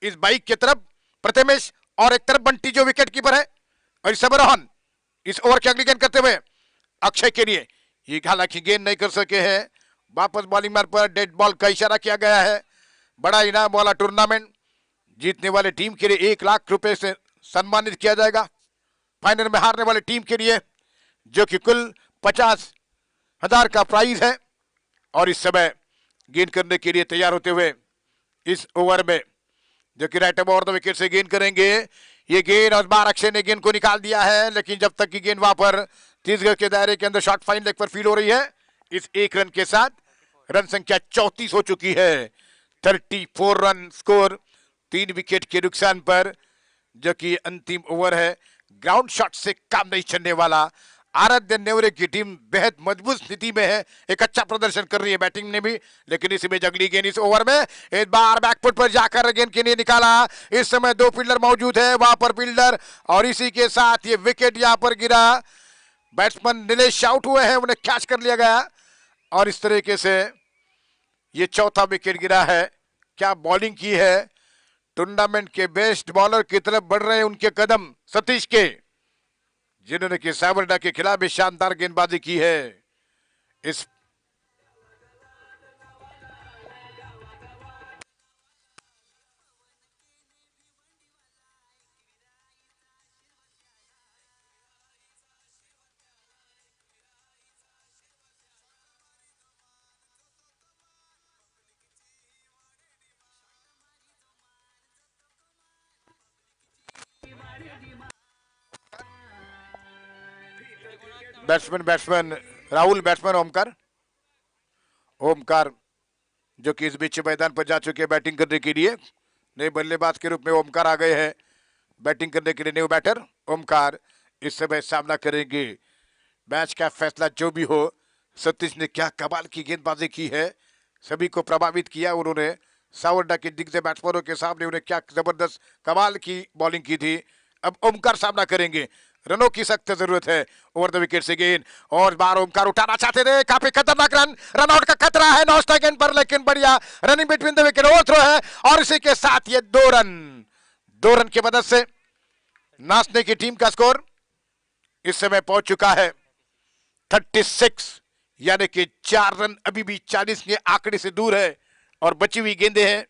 Speaker 2: इस बाइक की तरफ प्रथमेश और एक तरफ बंटी जो विकेट कीपर है, और इस समय रोहन इस ओवर की अगली गेंद करते हुए अक्षय के लिए, ये हालांकि गेंद नहीं कर सके हैं। वापस बॉलिंग मार्ग पर डेड बॉल का इशारा किया गया है। बड़ा इनाम वाला टूर्नामेंट, जीतने वाले टीम के लिए 1 लाख रुपए से सम्मानित किया जाएगा। फाइनल में हारने वाली टीम के लिए जो कि कुल 50,000 का प्राइज है। और इस समय गेंद करने के लिए तैयार होते हुए इस ओवर में जो कि राइट ओवर द विकेट से गेंद करेंगे, ये गेंद और बार अक्षय ने गेंद को निकाल दिया है, लेकिन जब तक की गेंद वहां पर 30 गज के दायरे के अंदर शॉर्ट फाइन लेग पर फील हो रही है। इस 1 रन के साथ रन संख्या 34 हो चुकी है। 34 रन स्कोर, 3 विकेट के नुकसान पर, जो कि अंतिम ओवर है। ग्राउंड शॉट से काम नहीं चलने वाला, आराध्य नेवरे की टीम बेहद मजबूत स्थिति में है, एक अच्छा प्रदर्शन कर रही है बैटिंग ने भी, लेकिन इसी में अगली गेंद इस ओवर में एक बार बैकफुट पर जाकर गेंद के लिए निकाला। इस समय दो फील्डर मौजूद है वहां पर फील्डर, और इसी के साथ ये विकेट यहां पर गिरा। बैट्समैन नीलेश आउट हुए हैं, उन्हें कैच कर लिया गया और इस तरीके से ये चौथा विकेट गिरा है। क्या बॉलिंग की है, टूर्नामेंट के बेस्ट बॉलर की तरफ बढ़ रहे हैं उनके कदम सतीश के, जिन्होंने कि सावरडा के खिलाफ भी शानदार गेंदबाजी की है। इस बैट्समैन राहुल, बैट्समैन ओमकार, ओमकार जो कि इस बीच मैदान पर जा चुके हैं बैटिंग करने के लिए। नए बल्लेबाज के रूप में ओमकार आ गए हैं बैटिंग करने के लिए। न्यू बैटर ओमकार इस समय सामना करेंगे। मैच का फैसला जो भी हो, सतीश ने क्या कमाल की गेंदबाजी की है, सभी को प्रभावित किया उन्होंने। सावरडा के दिग्गज बैट्समैनों के सामने उन्हें क्या जबरदस्त कमाल की बॉलिंग की थी। अब ओमकार सामना करेंगे, रनों की सख्त जरूरत है। ओवर द विकेट से गेंद और बार ओमकार उठाना चाहते थे, काफी खतरनाक रन आउट का खतरा है नौस्टा गेंद पर, लेकिन बढ़िया running between the wicket over throw है और इसी के साथ ये 2 रन की मदद से नाचने की टीम का स्कोर इस समय पहुंच चुका है 36, यानी कि 4 रन अभी भी 40 के आंकड़े से दूर है और बची हुई गेंदें हैं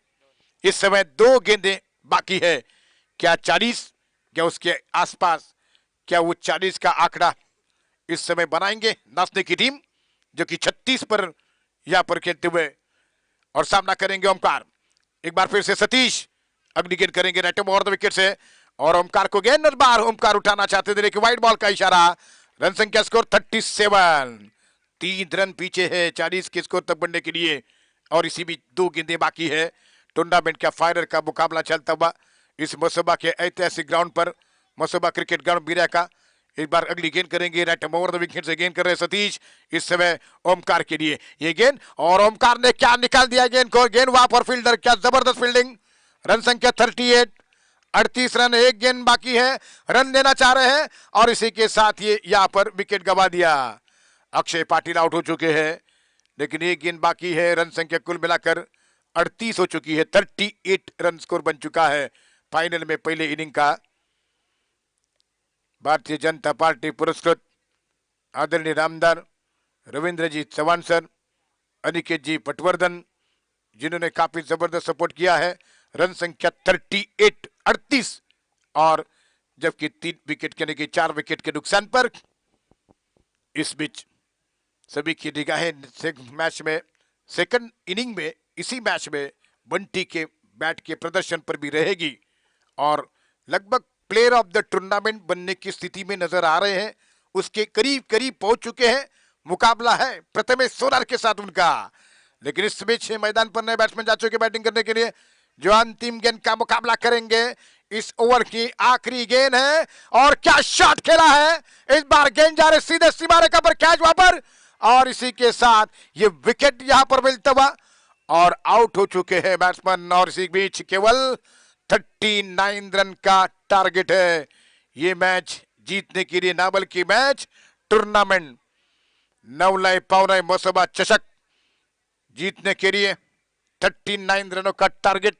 Speaker 2: इस समय 2 गेंदें बाकी है। क्या 40, क्या उसके आसपास, क्या वो 40 का आंकड़ा इस समय बनाएंगे नाचने की टीम, जो कि 36 पर यहां पर खेलते हुए, और सामना करेंगे ओमकार। एक बार फिर से सतीश अगली गेंद करेंगे राइट ओवर द विकेट से, और ओमकार को गेंद बार ओमकार उठाना चाहते थे लेकिन वाइड बॉल का इशारा। रन संख्या स्कोर 37, 3 रन पीछे है 40 के स्कोर तक बढ़ने के लिए, और इसी बीच 2 गेंदें बाकी है। टूर्नामेंट का फाइनल का मुकाबला चलता हुआ इस मसोबा के ऐतिहासिक ग्राउंड पर, मसोबा क्रिकेट ग्राउंड बीरा का। एक बार अगली गेंद करेंगे राइट ओवर द विकेट से, गेंद कर रहे सतीश इस समय ओमकार के लिए ये गेंद, और ओमकार ने क्या निकाल दिया गेंद को, गेंद वहां पर फील्डर, क्या जबरदस्त फील्डिंग। रन संख्या 38, 38 रन, 1 गेंद बाकी है, रन देना चाह रहे हैं और इसी के साथ ये यहां पर विकेट गवा दिया। अक्षय पाटिल आउट हो चुके हैं लेकिन 1 गेंद बाकी है। रन संख्या कुल मिलाकर 38 हो चुकी है, 38 रन स्कोर बन चुका है फाइनल में पहले इनिंग का। भारतीय जनता पार्टी पुरस्कृत आदरणीय रामदार रविंद्र जी चौहान सर, अनिकेत जी पटवर्धन, जिन्होंने काफी जबरदस्त सपोर्ट किया है। रन संख्या 38, 38, और जबकि 3 विकेट यानी कि 4 विकेट के नुकसान पर इस बीच सभी की निगाहें मैच में, सेकंड इनिंग में, इसी मैच में बंटी के बैट के प्रदर्शन पर भी रहेगी और लगभग प्लेयर ऑफ द टूर्नामेंट बनने की स्थिति में नजर आ रहे हैं, उसके करीब करीब पहुंच चुके हैं। मुकाबला है प्रथमेश सोनार के साथ उनका, लेकिन इस बीच मैदान पर नए बैट्समैन जा चुके बैटिंग करने के लिए, जो अंतिम गेंद का मुकाबला करेंगे। इस ओवर की आखिरी गेंद है और क्या शॉट खेला है, इस बार गेंद जा रहे सीधे सीमा रेखा पर, कैच वहां पर, और इसी के साथ ये विकेट यहां पर मिलता हुआ और आउट हो चुके हैं बैट्समैन, और इसी बीच केवल 39 रन का टारगेट है ये मैच जीतने के लिए, ना बल्कि मैच टूर्नामेंट नवलय पावनय मसोबा चषक जीतने के लिए 39 रनों का टारगेट।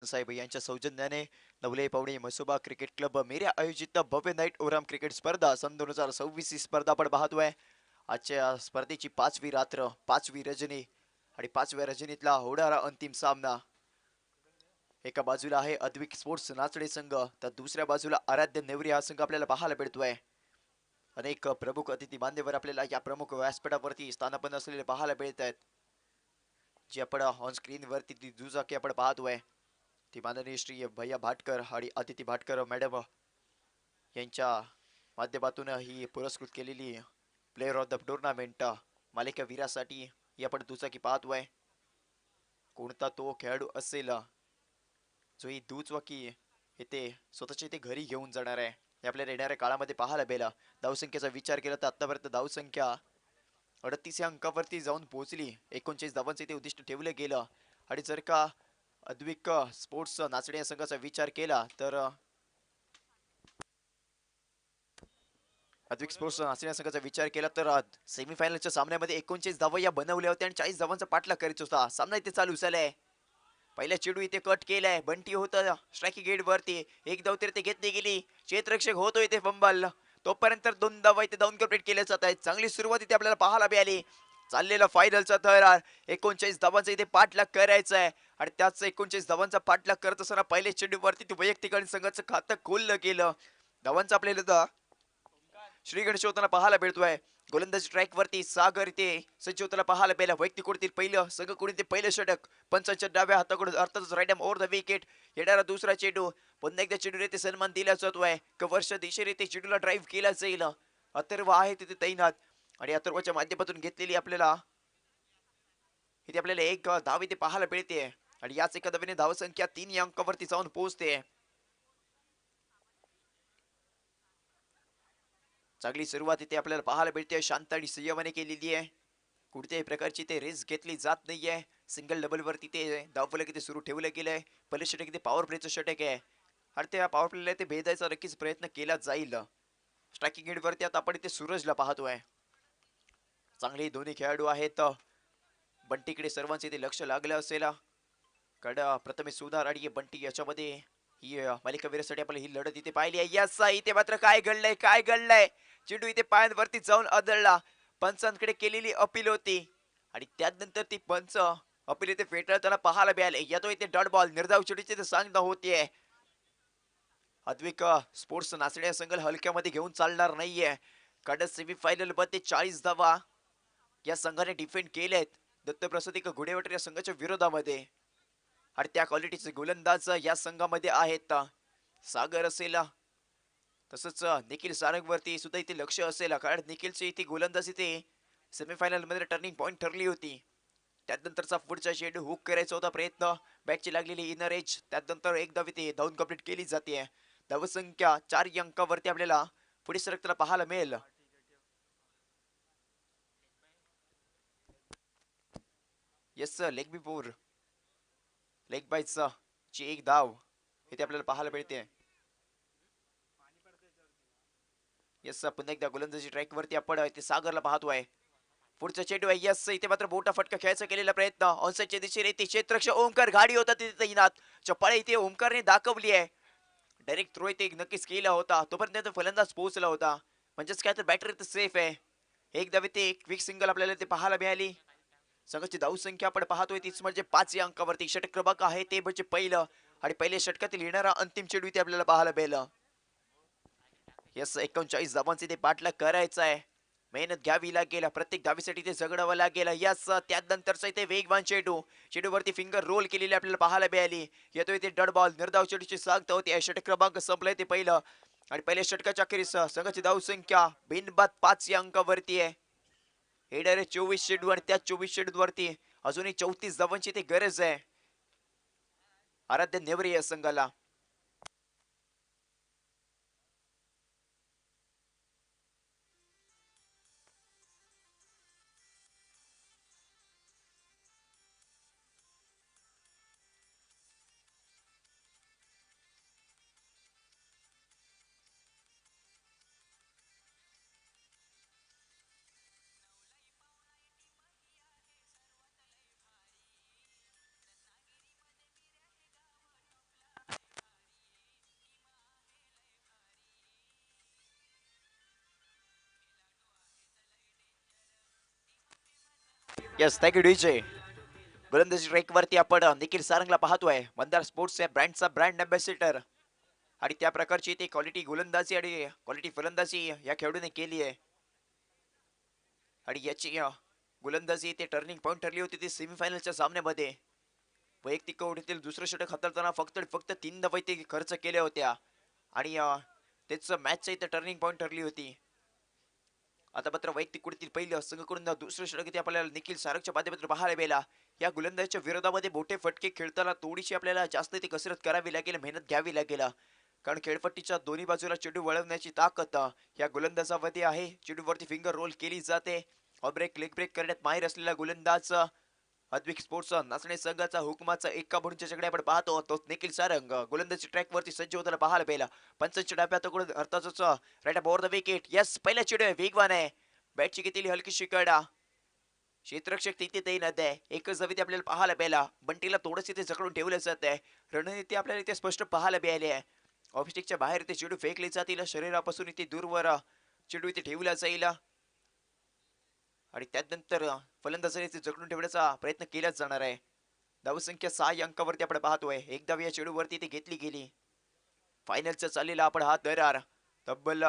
Speaker 1: साहेब यांच्या सौजन्याने नवले पावणे मसोबा क्रिकेट क्लब मेऱ्या आयोजित भव्य नाईट ओराम क्रिकेट स्पर्धा सन 2026 ही स्पर्धा आपण पाहतोय. आजच्या स्पर्धेची 5वी रात्र 5वी रजनी आणि 5व्या रजनीतला होणारा अंतिम सामना. एका बाजूला आहे अद्विक स्पोर्ट्स नाचडे संघ तर दुसऱ्या बाजूला आराध्य नेवरी हा संघ आपल्याला पाहायला मिळतोय. अनेक प्रमुख अतिथी मान्यवर आपल्याला या प्रमुख व्यासपीठावरती स्थानापन्न असलेले पाहायला मिळत आहेत. जी आपण ऑन स्क्रीन वरती ती दुचाकी आपण पाहतोय ती माननीय श्री भैया भाटकर आणि अतिथी भाटकर मॅडम यांच्या माध्यमातून ही पुरस्कृत केलेली प्लेअर ऑफ द टुर्नामेंट मालिकावीरासाठी ही आपण दुचाकी पाहतोय. कोणता तो खेळाडू असेल जो ही दुचाकी येथे स्वतःच्या इथे घरी घेऊन जाणार आहे हे आपल्याला येणाऱ्या काळामध्ये पाहायला मिळेल. धावसंख्येचा विचार केला तर आतापर्यंत धावसंख्या 38 या अंकावरती जाऊन पोहोचली. 39 धावांचे ते उद्दिष्ट ठेवलं गेलं आणि जर का अद्विक स्पोर्ट्स नाचणे या संघाचा विचार केला तर अद्विक स्पोर्ट्स नाचणे या संघाचा विचार केला तर सेमीफायनलच्या सामन्यामध्ये 39 धावा या बनवल्या होत्या आणि 40 धावांचा पाठलाग करायचा होता. सामना इथे चालू झालाय. पहिल्या चेडू इथे कट केलाय. बंटी होता स्ट्रायकिंग गेट वरती. एक धाव तर ते घेतली गेली. क्षेत्ररक्षक होतो इथे फंबल. तोपर्यंत 2 धावा इथे धावून कंप्लीट केल्या जात आहेत. चांगली सुरुवात इथे आपल्याला पाहायला मिळाली. चाललेला फायनलचा थरार 39 धावांचा इथे पाठलाग करायचा आहे आणि त्याच 39 धावांचा पाठलाग करत असताना पहिल्या चेंडूवरती ते वैयक्तिक आणि संघाचं खातं खोललं गेलं. धावांचा आपल्याला श्री गणेश होताना पाहायला मिळतोय. गोलंदाजी ट्रॅक वरती सागर इथे सज्ज होताना पाहायला मिळाला. वैयक्तिक कोणतील पहिलं संघ कोणी ते पहिलं षटक पंचांच्या डाव्या हाताकडून अर्थातच राईट ओव्हर द विकेट. येणारा दुसरा चेंडू पुन्हा एकदा चेंडू ते सन्मान दिला जातोय. वर्ष दिशेने ते चेंडूला ड्राईव्ह केला जाईल. अथर्व आहे तिथे तैनात आणि अथर्वच्या माध्यमातून घेतलेली आपल्याला इथे आपल्याला एक धाव इथे पाहायला मिळते आणि याच एका धावेने धावसंख्या 3 या अंकावरती जाऊन पोहोचते. चांगली सुरुवात इथे आपल्याला पाहायला मिळते. शांत आणि संयमाने केलेली आहे. कुठल्याही प्रकारची ते रिस्क घेतली जात नाहीये. सिंगल डबल वरती ते धावफलक इथे सुरू ठेवलं गेलंय. पहिलं षटक इथे पॉवर प्लेचं षटक आहे आणि त्या पॉवर प्लेला ते भेदायचा नक्कीच प्रयत्न केला जाईल. स्ट्रायकिंग गेट वरती आता आपण इथे सूरजला पाहतोय. चांगले दोन्ही खेळाडू आहेत. बंटीकडे सर्वांचे इथे लक्ष लागलं असेल. कारण प्रथमेश सुधार आणि बंटी याच्यामध्ये ही मालिकावीरासाठी आपण ही लढत इथे पाहिली आहे. यस इथे मात्र काय घडलंय काय घडलंय. चेंडू इथे पायांवरती जाऊन आदळला. पंचांकडे केलेली अपील होती आणि त्यानंतर ती पंच अपील इथे फेटाळताना पाहायला मिळाले. येतो इथे डॉट बॉल निर्धाव चेंडूची सांगता होतीये. अद्विक स्पोर्ट्स नाचण्या संघ हलक्यामध्ये घेऊन चालणार नाहीये. कारण सेमीफायनल मध्ये 40 धावा या संघाने डिफेंड केलेत दत्तप्रसाद घोडेवटर या संघाच्या विरोधामध्ये आणि त्या क्वालिटीचे गोलंदाज या संघामध्ये आहेत. सागर असेल तसंच निखिल सारंगवरती सुद्धा इथे लक्ष असेल कारण निखिलची इथे गोलंदाज इथे सेमीफायनल मध्ये टर्निंग पॉइंट ठरली होती. त्यानंतरचा पुढचा चेंडू हुक करायचा होता प्रयत्न. बॅकची लागलेली इनर एज त्यानंतर एक धाव इथे धावून कंप्लीट केली जाते. धावसंख्या 4 अंकावरती आपल्याला पुढे सरकताना पाहायला मिळेल. यस लेग बिफोर लेग बाईचा ची एक धाव इथे आपल्याला पाहायला मिळते. यस पुन्हा एकदा गोलंदाजी ट्रॅक वरती आपण इथे सागरला पाहतोय. पुढचा चेंडू आहे. यस इथे मात्र बोटा फटका खेळायचा केलेला प्रयत्न ऑनसाइडच्या दिशेने इथे क्षेत्ररक्षक ओमकार घाडी होता तिथे तैनात. चप्पाळी इथे ओमकारने दाखवली आहे. डायरेक्ट थ्रो इथे नक्कीच केला होता. तोपर्यंत फलंदाज पोहोचला होता म्हणजेच काय तर बॅटर इथे सेफ आहे. एक धाव इथे क्विक सिंगल आपल्याला ते पाहायला मिळाली. संघाची धावसंख्या आपण पाहतोय तीच म्हणजे 5 या अंकावरती. षटक क्रमांक आहे ते म्हणजे पहिलं आणि पहिल्या षटकातील येणारा अंतिम चेंडू इथे आपल्याला पाहायला मिळेल. यस 39 धावांचे ते पाठलाग करायचा आहे. मेहनत घ्यावी लागेल. प्रत्येक धावीसाठी ते झगडावं लागेल. यस त्यानंतरचा इथे वेगवान चेंडू चेंडूवरती फिंगर रोल केलेली आपल्याला पाहायला मिळाली. येतो इथे डॉट बॉल निर्धाव चेंडूची सांगता होती. षटक क्रमांक संपलाय ते पहिलं आणि पहिल्या षटकाच्या अखेरीस संघाची धावसंख्या बिनबाद 5 या अंकावरती आहे. हे डायरेक्ट 24 चेंडू आणि त्या 24 चेंडू वरती अजूनही 34 धावांची ते गरज आहे आराध्य नेवरे या संघाला. Yes thank you DJ. गोलंदाजी ट्रॅक वरती आपण निखिल सारंगला पाहतोय, मंदार स्पोर्ट्स या ब्रँडचा ब्रँड अँबॅसेडर. आणि त्या प्रकारची ती क्वालिटी गोलंदाजी आणि क्वालिटी फलंदाजी या खेळाडूने केली आहे. आणि याची गोलंदाजी ते टर्निंग पॉइंट ठरली होती ती सेमीफायनलच्या सामन्यामध्ये. वैयक्तिक ओढीतील दुसरं षटक हाताळताना फक्त 3 धावा ते खर्च केल्या होत्या. आणि त्याचं मॅचचं इथे टर्निंग पॉइंट ठरली होती. आता मात्र वैयक्तिक कुठीतील पहिलं संघकडून दुसरं षटक इथे आपल्याला निखिल सारंगच्या माध्यमातून पाहायला मिळाला. या गोलंदाजीच्या विरोधामध्ये मोठे फटके खेळताना थोडीशी आपल्याला जास्त ती कसरत करावी लागेल, मेहनत घ्यावी लागेल. कारण खेळपट्टीच्या दोन्ही बाजूला चेंडू वळवण्याची ताकद या गोलंदाजामध्ये आहे. चेंडूवरती फिंगर रोल केली जाते. ऑफ ब्रेक लेग ब्रेक करण्यात माहीर असलेला गोलंदाज अद्विक स्पोर्ट्स नाचणे संघाचा हुकमाचा एका म्हणून सगळे आपण पाहतो तो निखिल सारंग गोलंदाजी ट्रॅक वरती सज्ज होताना पाहायला मिळाला. पंचांच्या डाब्यातकडून अर्थातच right up over the wicket. Yes पहिला चेंडू आहे, वेगवान आहे, बॅटची घेतलेली हलकीशी कडा, क्षेत्ररक्षक तिथे तैनात आहे. एकच धाव इथे आपल्याला पाहायला मिळाला. बंटीला थोडंच इथे जखडून ठेवलं जात आहे. रणनीती आपल्याला इथे स्पष्ट पाहायला मिळाली आहे. ऑफस्टिकच्या बाहेर इथे चेंडू फेकले जातील, शरीरापासून इथे दूरवर चेंडू इथे ठेवला जाईल. आणि त्यानंतर फलंदाजाने इथे जखडून ठेवण्याचा प्रयत्न केलाच जाणार आहे. धावसंख्या 6 या अंकावरती आपण पाहतोय. एक धाव या चेंडूवरती इथे घेतली गेली. फायनलचा चाललेला आपण हा दरार तब्बल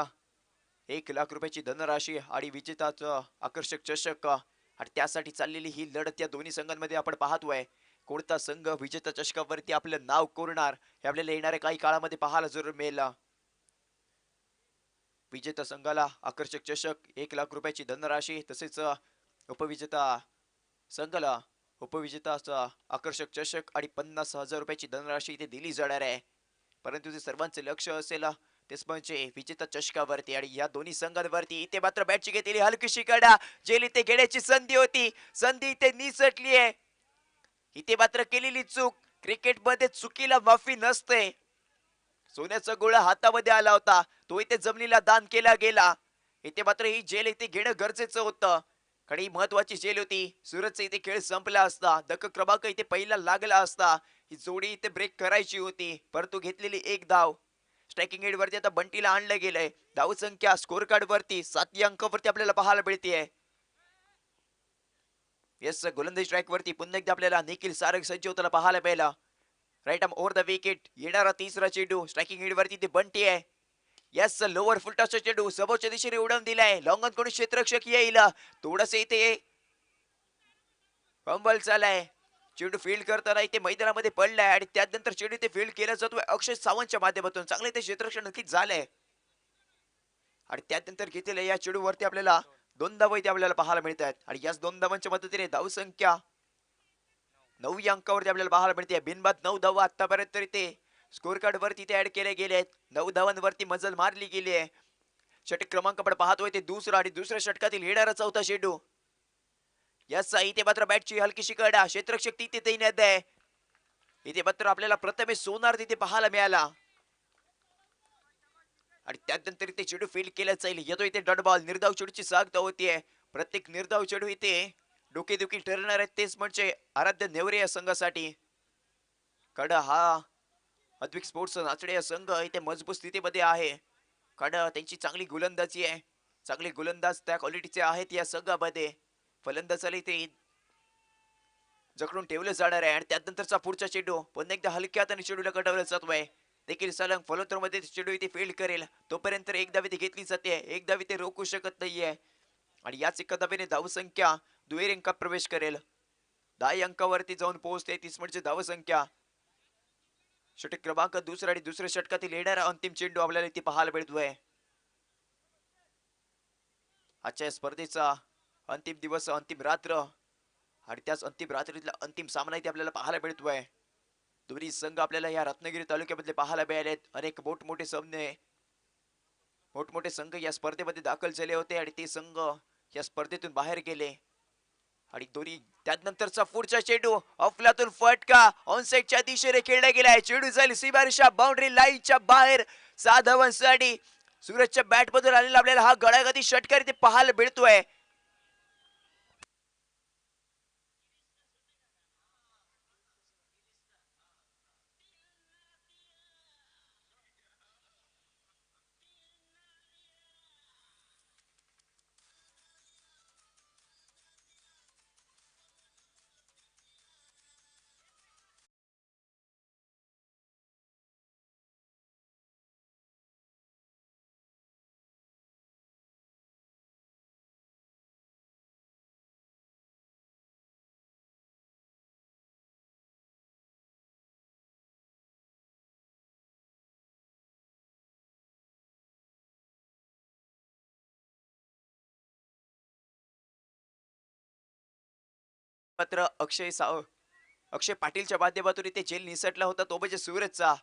Speaker 1: 1 लाख रुपयाची धनराशी आणि विजेताचं आकर्षक चषक आणि त्यासाठी चाललेली ही लढत या दोन्ही संघांमध्ये आपण पाहतोय. कोणता संघ विजेता चषकावरती आपलं नाव कोरणार हे आपल्याला येणाऱ्या काही काळामध्ये पाहायला जरूर मिळेल. विजेता संघाला आकर्षक चषक, 1 लाख रुपयाची धनराशी, तसेच उपविजेता संघाला उपविजेताचा आकर्षक चषक आणि 50,000 रुपयाची धनराशी इथे दिली जाणार आहे. परंतु ते सर्वांचे लक्ष असेल तेच म्हणजे विजेता चषकावरती. आणि या दोन्ही संघांवरती इथे मात्र बॅटची घेतलेली हलकीशी कडा, जेल इथे घेण्याची संधी होती, संधी इथे निसटली आहे. इथे मात्र केलेली चूक, क्रिकेटमध्ये चुकीला माफी नसते. सोन्याचा गोळा हातामध्ये आला होता, तो इथे जमिनीला दान केला गेला. इथे मात्र ही जेल इथे घेणं गरजेचं होतं, कारण ही महत्वाची जेल होती. सुरतचा इथे खेळ संपला असता, धक्का क्रमांक इथे पहिला लागला असता, ही जोडी इथे ब्रेक करायची होती. परंतु घेतलेली एक धाव स्ट्रायकिंग एड वरती आता बंटीला आणलं गेलंय. धाव संख्या स्कोर कार्ड वरती 7 या अंकावरती आपल्याला पाहायला मिळते. येस गोलंदाजी ट्रॅक वरती पुन्हा एकदा आपल्याला निखिल सारंग सज्ज होताना पाहायला मिळाला. Right arm over the wicket, येणारा तिसरा चेंडू स्ट्रायकिंग एड वरती ते बंटी आहे. यस लोअर फुलटॉसचा चेंडू समोरच्या दिशेने उडवून दिलाय. लॉंगन कडून क्षेत्ररक्षक येईल, थोडस इथे फंबल चालाय. चेंडू फील्ड करताना इथे मैदानामध्ये पडलाय आणि त्यानंतर चेंडू इथे फील्ड केला जातोय अक्षय सावंतच्या माध्यमातून. चांगले ते क्षेत्ररक्षण नक्कीच झालंय. आणि त्यानंतर घेतलेल्या या चेंडूवरती आपल्याला 2 धावा इथे आपल्याला पाहायला मिळतात. आणि याच 2 धावांच्या मदतीने धावसंख्या 9 या अंकावरती आपल्याला पाहायला मिळते. बिनबाद 9 धावा आतापर्यंत इथे स्कोर कार्ड वरती इथे ऍड केले गेले आहेत. 9 धावांवरती मजल मारली गेली आहे. षटक क्रमांक आपण पाहतोय ते दुसरा आणि दुसऱ्या षटकातील येणारा चौथा चेंडू. यस इथे मात्र बॅटची हलकीशी कडा, क्षेत्ररक्षक तिथे तैनात आहे. इथे मात्र आपल्याला प्रथमेश सोनार तिथे पाहायला मिळाला. आणि त्यानंतर इथे चेंडू फील्ड केला जाईल. येतो इथे डॉट बॉल, निर्धाव चेंडूची सांगता होतीये. प्रत्येक निर्धाव चेंडू इथे डोकेदुखी ठरणार आहे, तेच म्हणजे आराध्य नेवरे या संघासाठी. कडा हा अद्विक स्पोर्ट्स नाचडे या संघ इथे मजबूत स्थितीमध्ये आहे. कडा त्यांची चांगली गोलंदाजी आहे, चांगले गोलंदाज त्या क्वालिटीचे आहेत या संघामध्ये. फलंदाजाला इथे जखडून ठेवलं जाणार आहे. आणि त्यानंतरचा पुढचा चेंडू पुन्हा एकदा हलक्या हाताने चेंडूला कटवलं जातोय. देखील सलंग फलोत्तर मध्ये चेंडू इथे फील्ड करेल तोपर्यंत एक धाव इथे घेतली जाते, एक धाव इथे रोखू शकत नाहीये. आणि याच एका धावेने धावसंख्या दुहेरी अंकात प्रवेश करेल, 10 अंकावरती जाऊन पोहोचते. तीच म्हणजे धावसंख्या. षटक क्रमांक दुसरा आणि दुसऱ्या षटकातील येणारा अंतिम चेंडू आपल्याला इथे पाहायला मिळतोय. आजच्या स्पर्धेचा अंतिम दिवस, अंतिम रात्र आणि त्याच अंतिम रात्रीतला अंतिम सामना इथे आपल्याला पाहायला मिळतोय. दोन्ही संघ आपल्याला या रत्नागिरी तालुक्यामध्ये पाहायला मिळालेत. अनेक मोठमोठे सामने, मोठमोठे संघ या स्पर्धेमध्ये दाखल झाले होते आणि ते संघ या स्पर्धेतून बाहेर गेले. आणि दोन्ही त्यानंतरचा पुढचा चेंडू अफलातून फटका ऑनसाइडच्या दिशेने खेळला गेलाय. चेंडू जाईल सीमारेषा बाउंड्री लाईनच्या बाहेर. 6 धावांसाठी सूरजच्या बॅट मधून आलेला आपल्याला हा गळागदी षटकार इथे पाहायला मिळतोय. मात्र अक्षय पाटीलच्या माध्यमातून इथे झेल निसटला होता तो म्हणजे सूरजचा.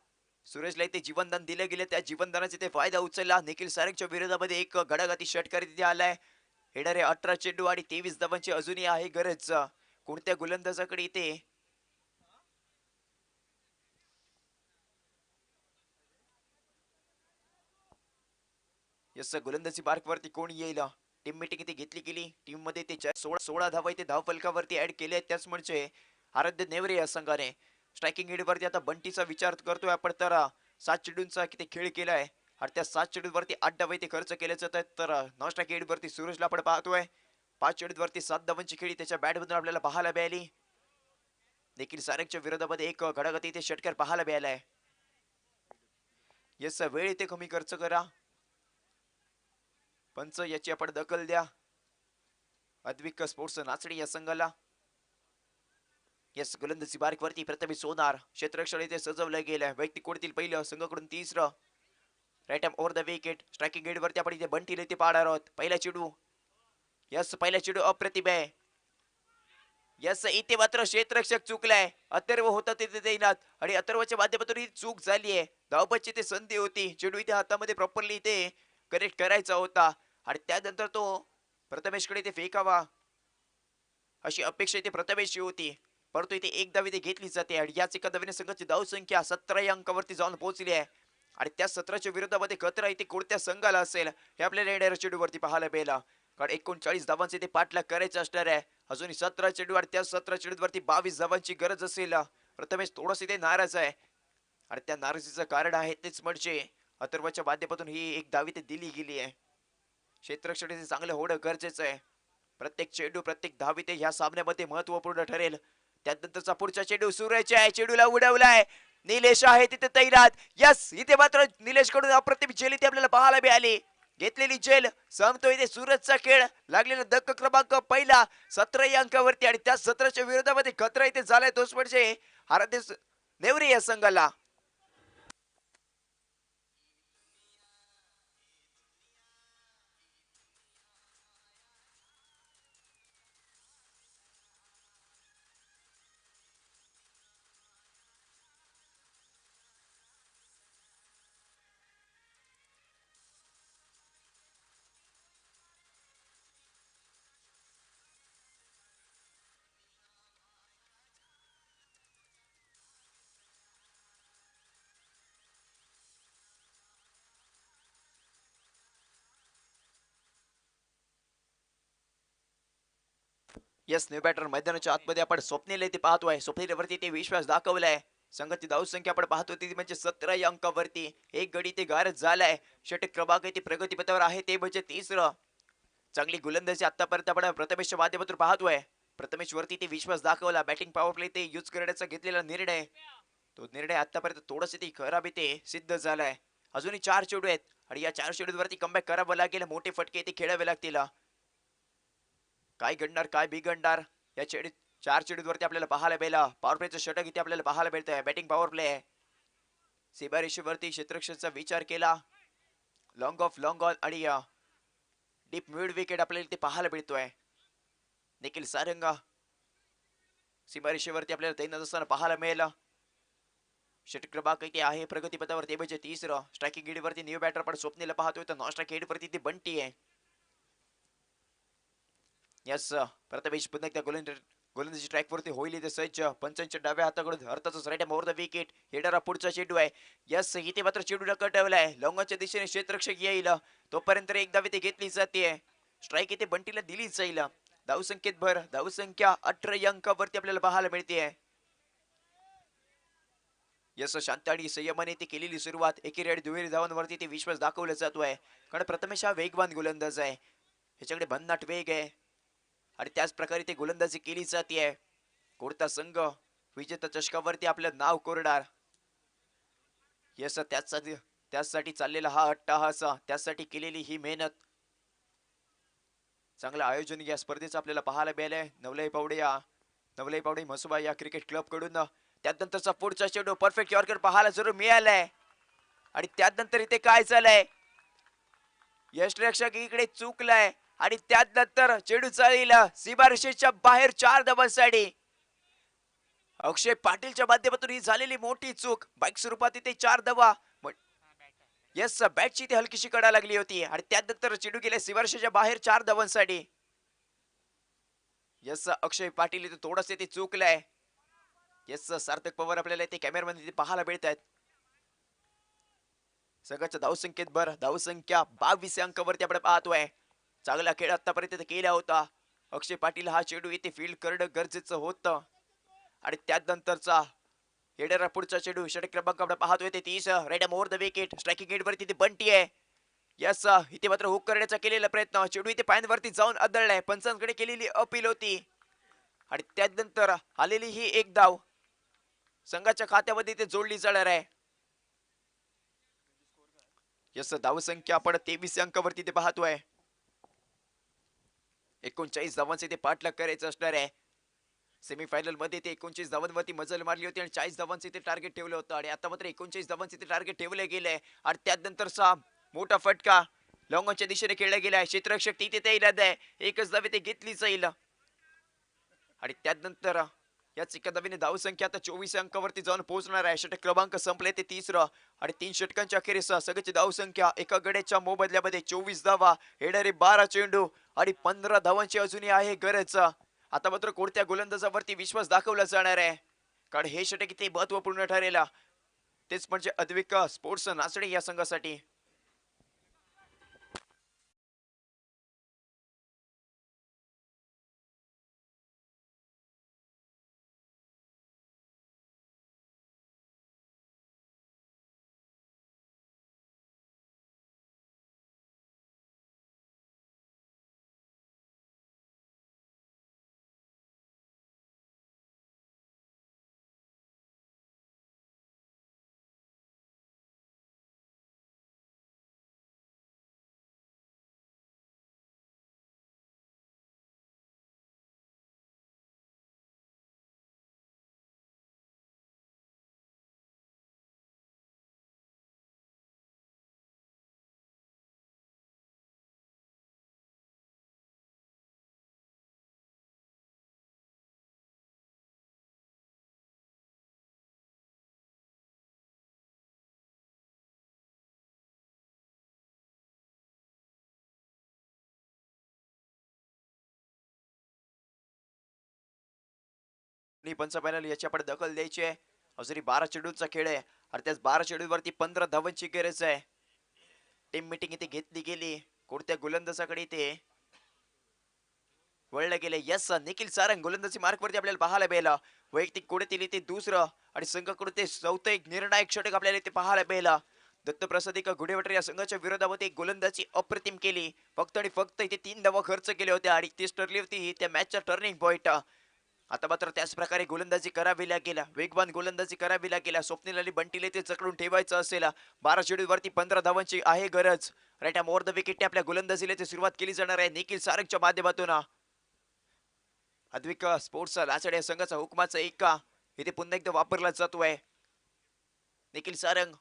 Speaker 1: सूरजला इथे जीवनदान दिलं गेलं, त्या जीवनदानाचा ते फायदा उचलला. निखिल सारंगच्या विरोधामध्ये एक गडागती षटकार तिथे आलाय. येणारे 18 चेंडू आणि 23 धावांची अजूनही आहे गरज. कोणत्या गोलंदाजाकडे इथे यस गोलंदाजी मार्क वरती कोण येईल? टीम मीटिंग इथे घेतली गेली. टीम मध्ये ते 16 धावा इथे धाव फलकावरती ऍड केले आहेत. त्याच म्हणजे आराध्य नेवरे या संघाने स्ट्रायकिंग एड वरती आता बंटीचा विचार करतोय आपण. तर 7 चेंडूंचा किती खेळ केलाय आणि त्या 7 चेंडूवरती 8 धावा इथे खर्च केले जात आहेत. तर नॉन स्ट्रायक एड वरती सूरजला आपण पाहतोय 5 चेंडूवरती 7 धावांची खेळी त्याच्या बॅट मधून आपल्याला पाहायला मिळाली. देखील सारंगच्या विरोधामध्ये एक गडागती इथे षटकार पाहायला मिळालाय. यस वेळ इथे कमी खर्च करा. पंच याची आपण दखल द्या. अद्विक स्पोर्ट्स नाचणी या संघाला. यस गोलंदाजी बारीक वरती प्रथमेश सोनार क्षेत्ररक्षण इथे सजवलं गेलं. वैयक्तिक कोणतील पहिलं, संघाकडून तिसरं. Right hand over the wicket. Striking गेट वरती आपण इथे बंटीला इथे पाहणार आहोत. पहिला चेंडू. यस पहिला चेंडू अप्रतिम आहे. यस इथे मात्र क्षेत्ररक्षक चुकलाय. अथर्व होता तिथे देईनात आणि अथर्वच्या माध्यमातून ही चूक झाली आहे. धावपची ते संधी होती. चेंडू इथे हातामध्ये प्रॉपरली इथे करेक्ट करायचा होता आणि त्यानंतर तो प्रथमेशकडे इथे फेकावा अशी अपेक्षा इथे प्रथमेशची होती. परंतु इथे एक धाव इथे घेतली जाते आणि याच एका धावेने संघाची धाव संख्या 17 या अंकावरती जाऊन पोहोचली आहे आणि त्या 17च्या विरोधामध्ये खतरा इथे कोणत्या संघाला असेल हे आपल्याला येणाऱ्या चेंडूवरती पाहायला मिळालं. कारण 39 धावांचे इथे पाठलाग करायचा असणार आहे. अजूनही 17 चेंडू आणि त्या 17 चेंडूवरती 22 धावांची गरज असेल. प्रथमेश थोडस इथे नाराज आहे आणि त्या नाराजीचं कारण आहे तेच म्हणजे अथर्वच्या माध्यमातून ही एक धाव इथे दिली गेली आहे. क्षेत्ररक्षण चांगलं होणं गरजेचं आहे. प्रत्येक चेंडू प्रत्येक धाव इथे ह्या सामन्यामध्ये महत्वपूर्ण ठरेल. त्यानंतरचा पुढचा चेंडू सूर्याचे आहे. चेंडूला उडवलाय. निलेश आहे तिथे तैनात. यस इथे मात्र निलेश कडून अप्रतिम झेल इथे आपल्याला पाहायला मिळाली. घेतलेली झेल संपतो इथे सूरजचा खेळ. लागलेला धक्का क्रमांक पहिला 17 या अंकावरती आणि त्या 17च्या विरोधामध्ये खतरा इथे झालाय तोच म्हणजे आराध्य नेवरे या संघाला. यस न्यू बॅटर मैदानाच्या आतमध्ये आपण स्वप्नील इथे पाहतोय. स्वप्नीलवरती ते विश्वास दाखवलाय. संघाची धाव संख्या आपण पाहतो ती म्हणजे 17 या अंकावरती. एक गडी ते गारच झालाय. षटक क्रमांक ते प्रगतीपथावर आहे ते म्हणजे तिसरं. चांगली गोलंदाजी आतापर्यंत आपण प्रथमेशच्या माध्यमातून पाहतोय. प्रथमेश वरती ते विश्वास दाखवला. बॅटिंग पॉवर प्ले ते यूज करण्याचा घेतलेला निर्णय तो निर्णय आतापर्यंत थोडस ते खराब इथे सिद्ध झालाय. अजूनही 4 चेंडू आहेत आणि या 4 चेंडूवरती कमबॅक करावं लागेल. मोठे फटके इथे खेळावे लागतील. काय घडणार काय बिघडणार या 4 चेंडूवरती आपल्याला पाहायला मिळाला. पॉवर प्लेचं षटक इथे आपल्याला पाहायला मिळतंय. बॅटिंग पॉवर प्ले आहे. सीमारेषेवरती क्षेत्ररक्षणाचा विचार केला. लॉंग ऑफ लॉंग ऑन आणि डीप मिड विकेट आपल्याला इथे पाहायला मिळतोय. निखिल सारंगा सीमारेषेवरती आपल्याला तैनात असताना पाहायला मिळालं. षटक क्रमांक इथे आहे प्रगतीपथावर ते म्हणजे तिसरं. स्ट्रायकिंग गेटवरती न्यू बॅटर पण स्वप्नीला पाहतोय तर नॉन स्ट्राइक गेटवरती ती बंटी आहे. यस प्रथमेश पुन्हा एकदा गोलंदाजी ट्रॅक वरती होईल इथे सज्ज. पंचांच्या डाव्या हाताकडून अर्थातच राईट ओव्हर द विकेट. येणारा पुढचा चेंडू आहे. यस इथे मात्र चेंडू ठेवलाय. लॉंगॉनच्या दिशेने क्षेत्ररक्षक येईल तोपर्यंत एक धाव इथे घेतली जाते. स्ट्राईक इथे बंटीला दिली जाईल. धावसंख्येत भर. धावसंख्या 18 अंकावरती आपल्याला पाहायला मिळते. यस शांत आणि संयमाने ती केलेली सुरुवात एकेरी आणि दुहेरी धावांवरती ते विश्वास दाखवला जातोय. कारण प्रथमेश हा वेगवान गोलंदाज आहे. ह्याच्याकडे भन्नाट वेग आहे आणि त्याच प्रकारे ते गोलंदाजी केली जाते. कोणता संघ विजेता चषकावरती आपलं नाव कोरणार यस त्यासाठी चाललेला हा अट्टाहास, त्यासाठी केलेली ही मेहनत, चांगलं आयोजन या स्पर्धेचं आपल्याला पाहायला मिळालंय. नवलाई पावडे म्हसोबा या क्रिकेट क्लब कडून. त्यानंतरचा पुढचा चेंडू परफेक्ट यॉर्कर पाहायला जरूर मिळालाय आणि त्यानंतर इथे काय झालंय, यष्टरक्षक इकडे चुकलाय आणि त्यानंतर चेंडू चालला सीमारेषेच्या बाहेर 4 धावांसाठी. अक्षय पाटीलच्या माध्यमातून ही झालेली मोठी चूक. बाईक स्वरूपात इथे 4 धावा. यस, बॅटची ती हलकीशी कडा लागली होती आणि त्यानंतर चेंडू गेला सीमारेषेच्या बाहेर 4 धावांसाठी. यस, अक्षय पाटील इथे थोडंसं ते चुकलंय. यस, सार्थक पवार आपल्याला इथे कॅमेरामध्ये पाहायला मिळत आहेत. संघाच्या धावसंख्येत धावसंख्या 22 अंकावरती आपण पाहतोय. चांगला खेळ आतापर्यंत केला होता. अक्षय पाटील हा चेंडू इथे फील्ड करणं गरजेचं होतं आणि त्यानंतरचा हेडर पुढचा चेंडू षटक क्रमांक आपण पाहतोय ते 30 right more the wicket. Striking गेट वरती ती बंटी आहे. यस, इथे मात्र हुक करण्याचा केलेला प्रयत्न. चेंडू इथे पायांवरती जाऊन आदळलाय. पंचांकडे केलेली अपील होती आणि त्यानंतर आलेली ही एक धाव संघाच्या खात्यामध्ये इथे जोडली जाणार आहे. यस, धावसंख्या आपण 23 अंकावरती ते पाहतोय. 39 धावांचे ते पाठलाग करायचं असणार आहे. सेमीफायनल मध्ये ते 39 धावांवरती मजल मारली होती आणि 40 धावांचे ते टार्गेट ठेवलं होतं आणि आता मात्र 39 धावांचे ते टार्गेट ठेवले गेले आणि त्यानंतरचा मोठा फटका लॉंगॉनच्या दिशेने खेळला गेलाय. क्षेत्ररक्षक तिथे तैनात आहे. एकच धावे ते घेतली जाईल आणि त्यानंतर याच एका धावेने धावसंख्या आता 24 अंकावरती जाऊन पोहोचणार आहे. षटक क्रमांक संपले ते 30 आणि 3 षटकांच्या अखेरीस संघाची धावसंख्या एका गड्याच्या मोबदल्यामध्ये 24 धावा. येणारे 12 चेंडू आणि 15 धावांची अजूनही आहे गरज. आता मात्र कोणत्या गोलंदाजावरती विश्वास दाखवला जाणार आहे कारण हे षटक किती महत्वपूर्ण ठरेल. तेच म्हणजे अद्विक स्पोर्ट्स नाचणे या संघासाठी. पंच पॅनल याची आपण दखल द्यायची आहे. अजूनही 12 चेंडूंचा खेळ आहे आणि त्याच 12 चेंडूवरती 15 धावांची गरज आहे. टीम मीटिंग इथे घेतली गेली. कोणत्या गोलंदाजाकडे इथे वळलं गेले. यस, निखिल सारंग गोलंदाजी मार्क वरती आपल्याला पाहायला मिळालं. वैयक्तिक कोणीतरी ते दुसरं आणि संघाकडून ते चौथं एक निर्णायक षटक आपल्याला इथे पाहायला मिळालं. दत्तप्रसाद एका घुडेवटर या संघाच्या विरोधामध्ये एक गोलंदाजी अप्रतिम केली. फक्त आणि फक्त इथे 3 धावा खर्च केल्या होत्या आणि तीच ठरली होती त्या मॅचचा टर्निंग पॉइंट. आता मात्र त्याच प्रकारे गोलंदाजी करावी लागेल. वेगवान गोलंदाजी करावी लागेल. स्वप्नील अली बंटीले ते चकडून ठेवायचं असेल. 12 चेंडूवरती 15 धावांची आहे गरज. राईट मोर द विकेट आपल्या गोलंदाजीला ते सुरुवात केली जाणार आहे निखिल सारंगच्या माध्यमातून. अद्विक स्पोर्ट्स लाचड या संघाचा हुकमाचा एका इथे पुन्हा एकदा वापरला जातोय. निखिल सारंग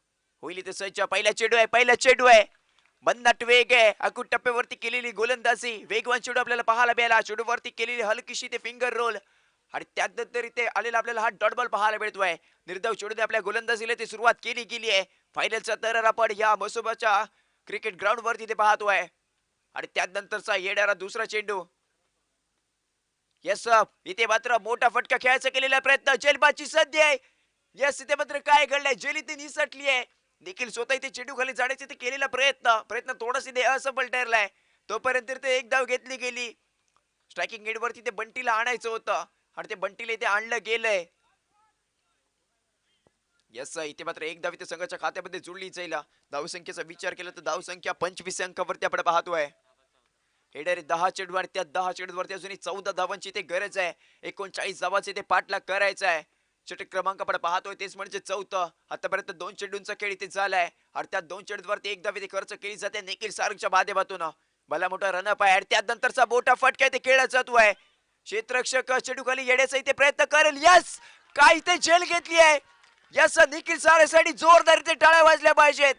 Speaker 1: होईल इथे सज्ज. पहिला चेंडू आहे. भन्नाट वेग आहे. अकूट टप्प्यावरती केलेली गोलंदाजी. वेगवान चेंडू आपल्याला पाहायला मिळाला. चेंडूवरती केलेली हलकीशी ते फिंगर रोल आणि त्यानंतर इथे आलेला आपल्याला हा डॉट बॉल पाहायला मिळतोय. निर्धाव चेंडूने आपल्या गोलंदाजीला ती सुरुवात केली गेली आहे. फायनलचा दरार आपण या मसोबाच्या क्रिकेट ग्राउंड वरती ते पाहतोय आणि त्यानंतरचा येणारा दुसरा चेंडू. यस, इथे मात्र मोठा फटका खेळायचा केलेला प्रयत्न. जेलबाची संधी आहे. यस, इथे मात्र काय घडलंय. जेल इथे निसटली आहे. निखिल स्वतः इथे चेंडू खाली जाण्याचा ते केलेला प्रयत्न थोडासा इथे असफल ठरलाय. तोपर्यंत ते एक धाव घेतली गेली. स्ट्रायकिंग एंड वरती ते बंटीला आणायचं होतं आणि ते बंटीला इथे आणलं गेलंय. यस, इथे मात्र एक धाव इथे संघाच्या खात्यामध्ये जुळली जाईल. धावसंख्येचा विचार केला तर धावसंख्या 25 अंकावरती आपण पाहतोय. हेडर 10 चेंडू आणि त्या 10 चेंडूवरती अजूनही 14 धावांची ते गरज आहे. 39 धावांचे ते पाठलाग करायचा आहे. षटक क्रमांक आपण पाहतोय तेच म्हणजे 4थं. आतापर्यंत 2 चेंडूंचा खेळ इथे झालाय आणि त्या 2 चेंडूवरती एक धाव इथे खर्च केली जाते निखिल सारंगच्या माध्यमातून. भला मोठा रनअप आहे आणि त्यानंतरचा मोठा फटका इथे खेळला जातोय. क्षेत्ररक्षक चेंडू खाली येण्याचा इथे प्रयत्न करेल. यस, काय इथे झेल घेतली आहे. यस, निखिल सारंगसाठी जोरदार इथे टाळ्या वाजल्या पाहिजेत.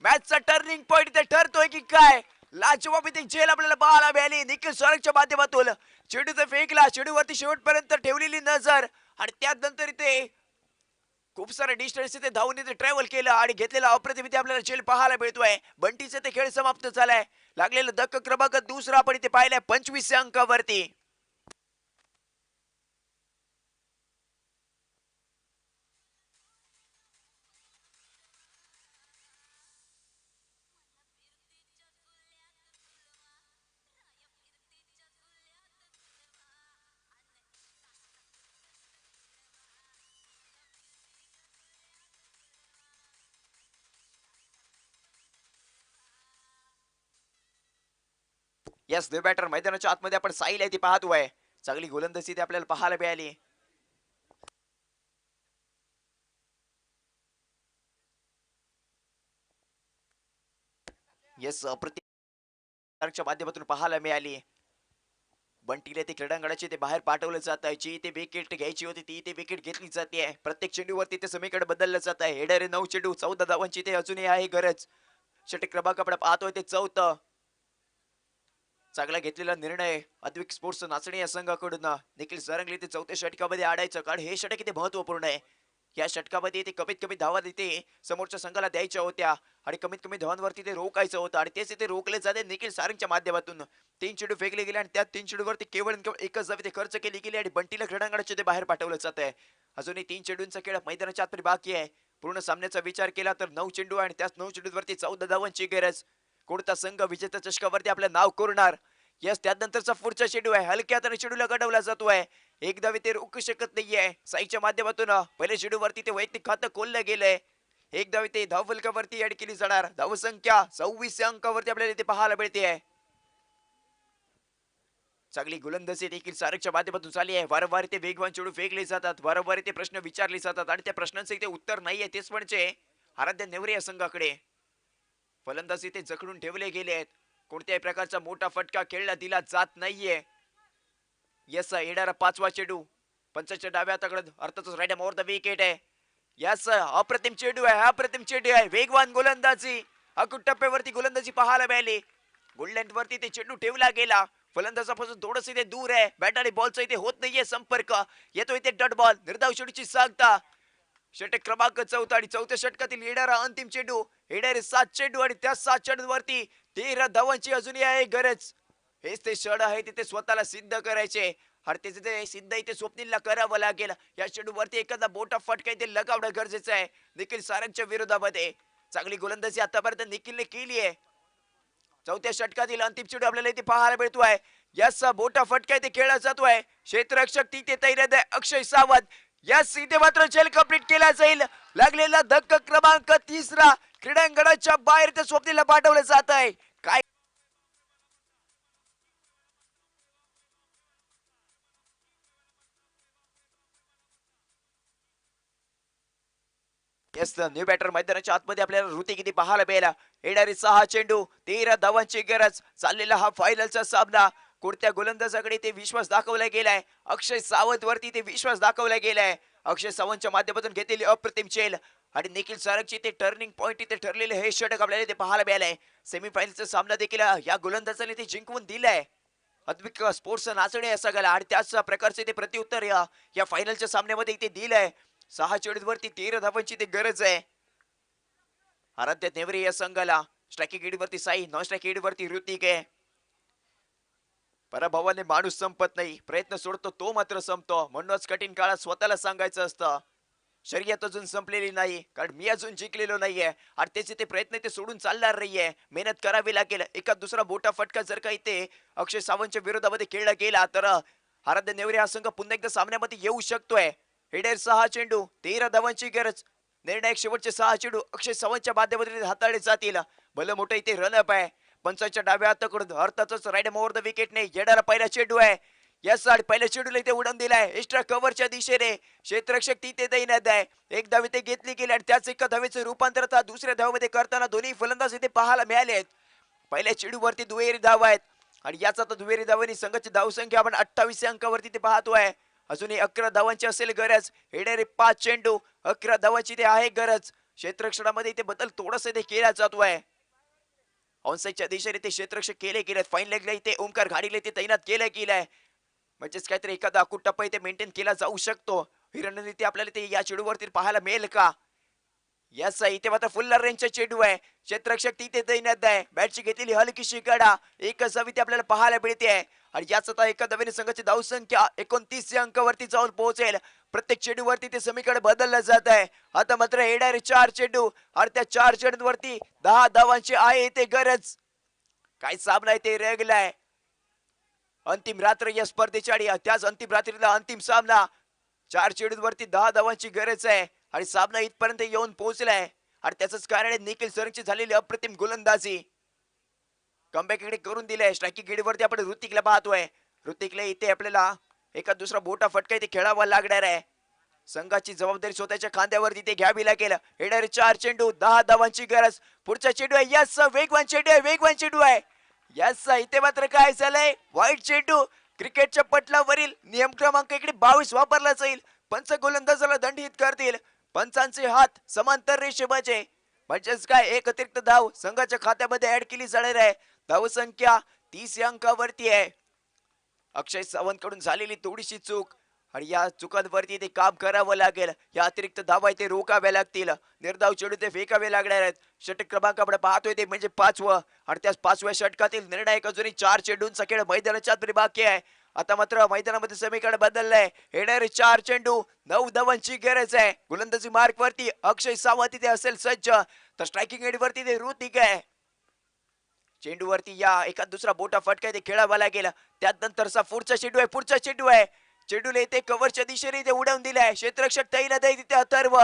Speaker 1: मॅचचा टर्निंग पॉइंट इथे ठरतोय की काय. लाजवाब इथे झेल आपल्याला पाहायला मिळाली निखिल स्वराजच्या माध्यमातून. चेंडूचा फेकला, चेंडूवरती शेवटपर्यंत ठेवलेली नजर आणि त्यानंतर इथे खूप सारे डिस्टन्स इथे धावून इथे ट्रॅव्हल केलं आणि घेतलेला अप्रतिम इथे आपल्याला झेल पाहायला मिळतोय. बंटीचा ते खेळ समाप्त झालाय. लागलेला धक्का क्रमांक दुसरा आपण इथे पाहिलाय 25 अंकावरती. यस न्यू बॅटर मैदानाच्या आतमध्ये आपण साईल आहे ती पाहतोय. चांगली गोलंदाजी ती आपल्याला पाहायला मिळाली. यस अप्रतिम माध्यमातून पाहायला मिळाली. बंटीला ते क्रीडांगणाचे ते बाहेर पाठवलं जात आहे. जी ते विकेट घ्यायची होती ती ते विकेट घेतली जाते. प्रत्येक चेंडूवरती ते समीकरण बदललं जात आहे. हेडर 9 चेंडू 14 धावांची ते अजूनही आहे गरज. षटक क्रमांक आपण पाहतोय ते 4. चांगला घेतलेला निर्णय अद्विक स्पोर्ट्स नाचणी या संघाकडून. निखिल सरंगले ते 4थ्या षटकामध्ये आडायचं कारण हे षटक इथे महत्वपूर्ण आहे. या षटकामध्ये ते कमीत कमी धावा इथे समोरच्या संघाला द्यायच्या होत्या आणि कमीत कमी धावांवरती ते रोखायचं होतं आणि तेच इथे रोखले जाते निखिल सारंगच्या माध्यमातून. 3 चेंडू फेकले गेले आणि त्या 3 चेंडूवरती केवळ एकच धाव इथे खर्च केली गेली आणि बंटीला क्रीडांगणाचे ते बाहेर पाठवलं जात आहे. अजूनही 3 चेंडूंचा खेळ मैदानाच्या आतमध्ये बाकी आहे. पूर्ण सामन्याचा विचार केला तर 9 चेंडू आणि त्याच 9 चेंडूवरती 14 धावांची गरज. कोणता संघ विजेता चषकावरती आपलं नाव कोरणार. यस त्यानंतरचा पुढचा चेंडू आहे हलक्या हाताने चेंडूला गडवला जातोय. एक धाव ते रोखू शकत नाहीये साईच्या माध्यमातून. पहिल्या चेंडूवरती ते वैयक्तिक खातं खोललं गेलंय. एक धाव ते धाव फलकावरती ऍड केली जाणार. धावसंख्या 26 अंकावरती आपल्याला इथे पाहायला मिळते. चांगली गोलंदाजी देखील सारंगच्या माध्यमातून झाली आहे. वारंवार ते वेगवान चेंडू फेकले जातात. वारंवार ते प्रश्न विचारले जातात आणि त्या प्रश्नांचं इथे उत्तर नाहीये. तेच म्हणजे आराध्य नेवरे या संघाकडे फलंदाजी ते जखडून ठेवले गेले आहेत. कोणत्याही प्रकारचा मोठा फटका खेळला दिला जात नाहीये. यस येणारा 5वा चेंडू पंचाच्या डाव्या हाताकडे अर्थातच राईट मोर द विकेट आहे. यस अप्रतिम चेंडू आहे. अप्रतिम चेंडू आहे. वेगवान गोलंदाजी अकुट टप्प्यावरती गोलंदाजी पाहायला मिळाली. गोल्डन वरती ते चेंडू ठेवला गेला. फलंदाजापासून थोडंसं इथे दूर आहे. बॅट आणि बॉलचा इथे होत नाहीये संपर्क. येतो इथे डॉट बॉल निर्धाव चेंडूची सांगता. षटक क्रमांक 4 आणि 4थ्या षटकातील येणारा अंतिम चेंडू. येणारे 7 चेंडू आणि त्या 7 चेंडूवरती 13 धावांची अजूनही आहे गरज. हेच ते क्षण आहे तिथे स्वतःला सिद्ध करायचे आणि त्याचे ते सिद्ध इथे स्वप्नीलला करावं लागेल. या चेंडूवरती एखादा मोठा फटका इथे लगावणं गरजेचं आहे निखिल सारंगच्या विरोधामध्ये. चांगली गोलंदाजी आतापर्यंत निखिलने केली आहे. 4थ्या षटकातील अंतिम चेंडू आपल्याला इथे पाहायला मिळतोय. यस मोठा फटका इथे खेळला जातोय. क्षेत्ररक्षक तिथे तैनात आहे अक्षय सावंत. यस इथे मात्र झेल कंप्लीट केला जाईल. लागलेला धक्का क्रमांक 3 क्रीडांगणाच्या बाहेर ते स्वप्नीलला पाठवलं जात आहे. काय यस न्यू बॅटर मैदानाच्या आतमध्ये आपल्याला ऋती किती पाहायला मिळाला. येणारी 6 चेंडू 13 धावांची गरज. चाललेला हा फायनलचा सामना. कोणत्या गोलंदाजाकडे ते विश्वास दाखवला गेलाय. अक्षय सावंत वरती ते विश्वास दाखवला गेलाय. अक्षय सावंतच्या माध्यमातून घेतलेली अप्रतिम चेल आणि निखिल सारंगची ते टर्निंग पॉइंट इथे ठरलेले हे षटक आपल्याला इथे पाहायला मिळालंय. सेमीफायनलचा सामना देखील या गोलंदाजाने ते जिंकवून दिलाय. अद्विक स्पोर्ट्स नाचणे या सगळ्याला आणि त्याच प्रकारचे ते प्रत्युत्तर या फायनलच्या सामन्यामध्ये इथे दिलंय. 6 चेंडूवरती 13 धावांची ते गरज आहे. आराध्य नेवरे या संघाला. स्ट्रायकिंग एड वरती साई, नॉन स्ट्रायकिंग एड वरती ऋतिक आहे. पराभवाने माणूस संपत नाही. प्रयत्न सोडतो तो मात्र संपतो. म्हणूनच कठीण काळात स्वतःला सांगायचं असतं शर्यत अजून संपलेली नाही कारण मी अजून जिंकलेलो नाहीये आणि त्याचे ते प्रयत्न ते सोडून चालणार नाहीये. मेहनत करावी लागेल. एका दुसरा मोठा फटका जर का इथे अक्षय सावंतच्या विरोधामध्ये खेळला गेला तर आराध्य नेवरे हा संघ पुन्हा एकदा सामन्यामध्ये येऊ शकतोय. हेडर 6 चेंडू 13 धावांची गरज. निर्णायक शेवटचे 6 चेंडू अक्षय सावंतच्या माध्यमातून हाताळले जातील. भलं मोठं इथे रनअप आहे. पंचाच्या डाव्या हाताकडून अर्थातच राईट मोर द विकेटने येणारा पहिला चेंडू आहे. यस आणि पहिल्या चेंडूला इथे उडवून दिलाय एक्स्ट्रा कव्हरच्या दिशेने. क्षेत्ररक्षक तिथे तैनात आहे. एक धाव इथे घेतली गेली आणि त्याच एका धावेचे रूपांतर आता दुसऱ्या धावेमध्ये करताना दोन्ही फलंदाज इथे पाहायला मिळाले आहेत. पहिल्या चेंडूवरती दुहेरी धाव आहेत आणि याचा तर दुहेरी धावांनी संघाची धावसंख्या आपण 28 अंकावरती ते पाहतोय. अजूनही 11 धावांची असेल गरज. येणारे 5 चेंडू 11 धावांची ते आहे गरज. क्षेत्ररक्षणामध्ये इथे बदल थोडासा इथे केला जातोय. ऑनसाईडच्या दिशेने ते क्षेत्ररक्षक केले गेलेत. फाईन लेगला इथे ओमकार घाडीले ते तैनात केलंय. म्हणजेच काहीतरी एखादा अकूट टप्पा इथे मेंटेन केला जाऊ शकतो. ही रणनीती आपल्याला ते या चेडूवरती पाहायला मिळेल का? यस इथे मात्र फुल रेंजचा चेंडू आहे. क्षेत्ररक्षक तिथे तैनात आहे. बॅटची घेतलेली हलकीशी कडा एकच जावी ती आपल्याला पाहायला मिळते आहे. आणि याच आता एका नवीन संघाची धावसंख्या 29 या अंकावरती जाऊन पोहोचेल. प्रत्येक चेंडूवरती ते समीकरण बदललं जात आहे. आता मात्र येणारे 4 चेंडू आणि त्या 4 चेंडूवरती 10 धावांची आहे इथे गरज. काय सामना आहे ते रंगलाय. अंतिम रात्र या स्पर्धेची आणि त्याच अंतिम रात्रीला अंतिम सामना. 4 चेंडूवरती 10 धावांची गरज आहे आणि सामना इथपर्यंत येऊन पोहोचलाय. आणि त्याच कारण आहे निखिल सरंगची झालेली अप्रतिम गोलंदाजी. कमबॅक इकडे करून दिलाय. स्ट्रायकिंग गेटवरती आपण ऋतिकला पाहतोय. ऋतिकला इथे आपल्याला एका दुसरा बोटा फटका इथे खेळावा लागणार आहे. संघाची जबाबदारी स्वतःच्या खांद्यावरती ते घ्यावी लागेल. येणारे 4 चेंडू 10 धावांची गरज. पुढचा चेंडू आहे यस वेगवान चेंडू आहे यस इथे मात्र काय झालंय वाईट चेंडू. क्रिकेटच्या पटलावरील नियम क्रमांक इकडे 22 वापरला जाईल. पंच गोलंदाजाला दंडित करतील. पंचांचे हात समांतर रेषेमध्ये. म्हणजेच काय एक अतिरिक्त धाव संघाच्या खात्यामध्ये ऍड केली जाणार आहे. धावसंख्या 30 या अंकावरती आहे. अक्षय सावंत कडून झालेली थोडीशी चूक आणि या चुकांवरती ते काम करावं लागेल. या अतिरिक्त धावा ते रोखाव्या लागतील. निर्धाव चेंडू ते फेकावे लागणार आहेत. षटक क्रमांक आपण पाहतोय ते म्हणजे 5वं आणि त्या 5व्या षटकातील निर्णायक अजूनही 4 चेंडूंचा खेळ मैदानाच्या आतमध्ये बाकी आहे. आता मात्र मैदानामध्ये समीकरण बदललंय. येणारे 4 चेंडू 9 धावांची गरज आहे. गोलंदाजी मार्क वरती अक्षय सावंत इथे असेल सज्ज. तर स्ट्रायकिंग एंड वरती ते ऋतिक आहे. चेंडूवरती या एका दुसरा बोटा फटका ते खेळावा लागेल. त्यानंतरचा पुढचा चेंडू आहे. चेंडूला इथे कव्हरच्या दिशेने इथे उडवून दिलाय. क्षेत्ररक्षक तैनात आहे तिथे अथर्व.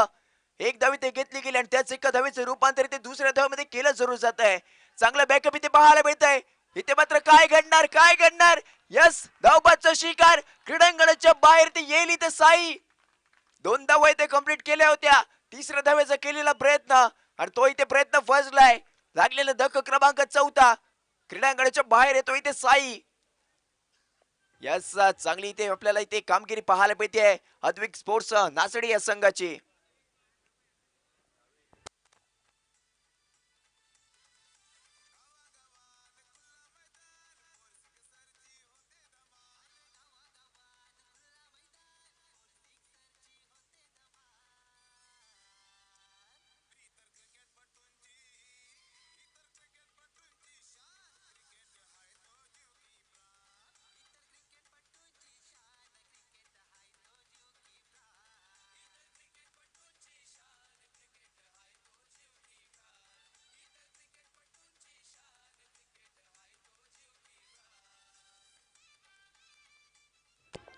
Speaker 1: एक धाव इथे घेतली गेली आणि त्याच एका धावेचं रूपांतर इथे दुसऱ्या धावेमध्ये केलं जरूर जात आहे. चांगला बॅकअप इथे पाहायला मिळत आहे. इथे मात्र काय घडणार यस धावबादचा शिकार. क्रीडांगणाच्या बाहेर ते येईल इथे साई. 2 धावा इथे कंप्लीट केल्या होत्या. तिसऱ्या धावेचा केलेला प्रयत्न आणि तो इथे प्रयत्न फसलाय. लागलेला धक्का क्रमांक 4. क्रीडांगणाच्या बाहेर येतो इथे साई. यस चांगली इथे आपल्याला इथे कामगिरी पाहायला मिळते. अद्विक स्पोर्ट्स नासडी या संघाची.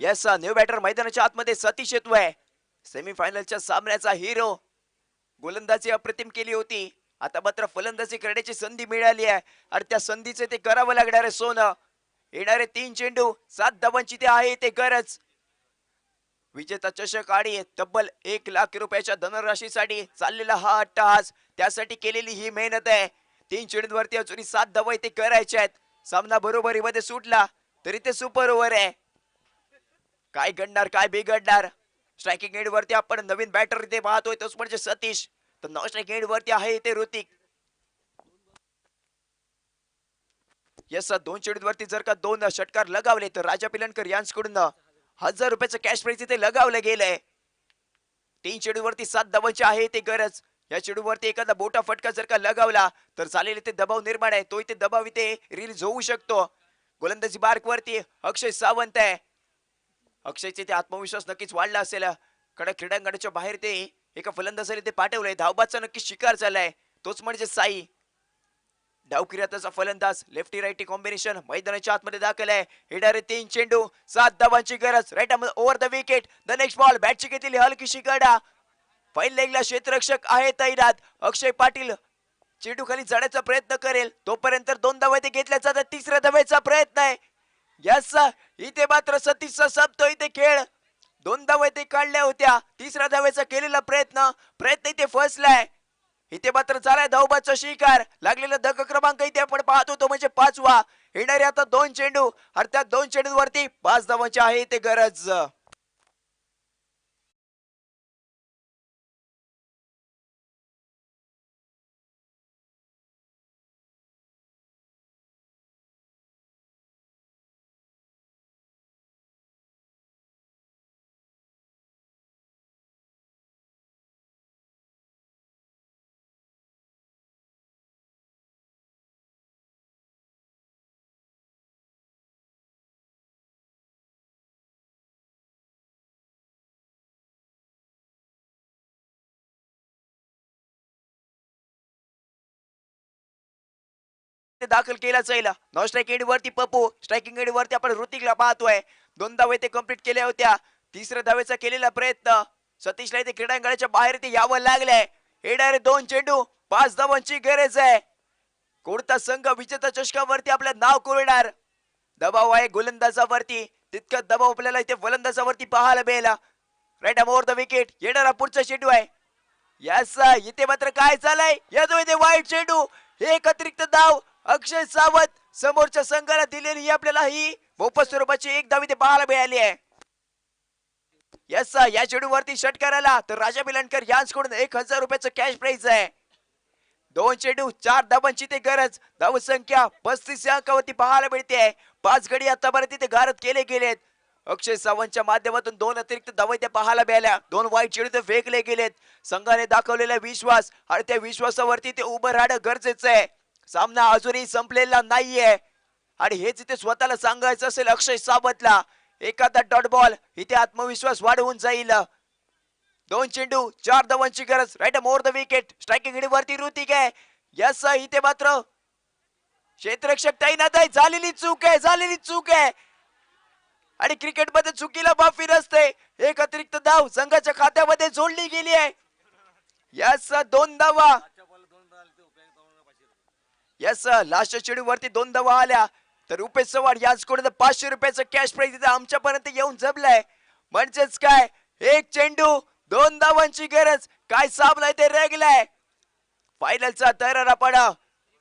Speaker 1: यस न्यू बॅटर मैदानाच्या आतमध्ये सतीश येतोय. सेमीफायनलच्या सामन्याचा हिरो. गोलंदाजी अप्रतिम केली होती. आता मात्र फलंदाजी करण्याची संधी मिळाली आहे आणि त्या संधीचे ते करावं लागणार आहे सोनं. येणारे 3 चेंडू 7 धावांची ते आहे ते गरज. विजेता चषक आणि तब्बल 1 लाख रुपयाच्या धनराशीसाठी चाललेला हा अट्टहास. त्यासाठी केलेली ही मेहनत आहे. 3 चेंडूवरती अजूनही 7 धावा इथे करायच्या आहेत. सामना बरोबरीमध्ये सुटला तरी ते सुपर ओव्हर आहे. काय घडणार काय बिघडणार. स्ट्रायकिंग एंड वरती आपण नवीन बॅटर इथे पाहतोय तोच म्हणजे सतीश. तर नॉन स्ट्रायकिंग एंड वरती आहे इथे ऋतिक. यस 2 चेंडूवरती जर का 2 षटकार लगावले तर राजा पिलनकर यांच्याकडून 1000 रुपयाचं कॅश प्राइज इथे लगावलं गेलंय. 3 चेंडूवरती 7 धावांची आहे ते गरज. या चेंडूवरती एखादा बोटा फटका जर का लगावला तर झालेले ते दबाव निर्माण आहे. तो इथे दबाव इथे रिलीज होऊ शकतो. गोलंदाजी मार्क वरती अक्षय सावंत आहे. अक्षयचे ते आत्मविश्वास नक्कीच वाढला असेल. कडक क्रीडांगणाच्या बाहेर ते एका फलंदाजाने ते पाठवलंय. धावबादचा नक्कीच शिकार झालाय. तोच म्हणजे साई. डावकिराताचा फलंदाज लेफ्टी राईटी कॉम्बिनेशन मैदानाच्या आतमध्ये दाखल आहे. येणारे 3 चेंडू 7 धावांची गरज. Right over the wicket. The next ball. बॅटची घेतलेली हलकीशी गडा. फाईन लेगला क्षेत्ररक्षक आहे तैनात. अक्षय पाटील चेंडू खाली जाण्याचा प्रयत्न करेल. तोपर्यंत 2 धावा ते घेतल्या जातात. तिसऱ्या धावेचा प्रयत्न आहे. यस इथे मात्र सतीशचा संपतो इथे खेळ. 2 धावा इथे काढल्या होत्या. तिसऱ्या धावेचा केलेला प्रयत्न इथे फसलाय. इथे मात्र झालाय धावबादचा शिकार. लागलेला धक्का क्रमांक इथे आपण पाहतो तो म्हणजे 5वा. येणारे आता 2 चेंडू आणि त्या 2 चेंडूवरती 5 धावांची आहे इथे गरज. दाखल केला जाईल. नॉन स्ट्रायकिंग वरती पप्पू, स्ट्रायकिंग वरती आपण ऋतिकला पाहतोय. 2 धावा ते कंप्लीट केल्या होत्या. तिसऱ्या धावेचा केलेला प्रयत्न सतीशला इथे क्रीडांगणाच्या बाहेर ते यावं लागलंय. हे डायरेक्ट 2 चेंडू 5 धावांची गरज आहे. कोणता संघ विजेता चषकावरती आपलं नाव कोरणार? दबाव आहे गोलंदाजावरती, तितका दबाव आपल्याला इथे फलंदाजावरती पाहायला मिळेल. राईट ओव्हर द विकेट येणारा पुढचा चेंडू आहे. यस इथे मात्र काय झालंय? येतो इथे वाईट चेंडू. एक अतिरिक्त धाव अक्षय सावंत समोरच्या संघाला दिलेली ही आपल्याला ही मोफत स्वरूपाची एक धाव इथे पाहायला मिळाली आहे. यस या चेंडूवरती षटकार आला तर राजा मिलनकर यांच्याकडून 1000 रुपयाचं कॅश प्राइज आहे. 2 चेंडू 4 धावांची ते गरज. धाव संख्या 35 या अंकावरती पाहायला मिळते. 5 गडी आतापर्यंत तिथे गारद केले गेलेत. अक्षय सावंतच्या माध्यमातून 2 अतिरिक्त धावा त्या पाहायला मिळाल्या. 2 वाईट चेंडू ते फेकले गेलेत. संघाने दाखवलेला विश्वास आणि त्या विश्वासावरती ते उभं राहणं गरजेचं आहे. सामना अजूनही संपलेला नाहीये आणि हेच इथे स्वतःला सांगायचं असेल अक्षय सावंतला. एखादा डॉट बॉल इथे आत्मविश्वास वाढवून जाईल. 2 चेंडू 4 धावांची गरज. Right more the wicket. Striking वरती ऋतिक आहे. यस इथे मात्र क्षेत्ररक्षक तैनात आहे. झालेली चूक आहे आणि क्रिकेट मध्ये चुकीला माफी नसते. एक अतिरिक्त धाव संघाच्या खात्यामध्ये जोडली गेली आहे. यस 2 धावा. यस लास्ट चेंडू वरती 2 धावा आल्या तर रुपेश चव्हाण यांच्याकडून 500 रुपयाचं कॅश प्राइज इथे आमच्यापर्यंत येऊन जमलाय. म्हणजेच काय, एक चेंडू 2 धावांची गरज. काय सामना इथे रंगलाय. फायनलचा तयार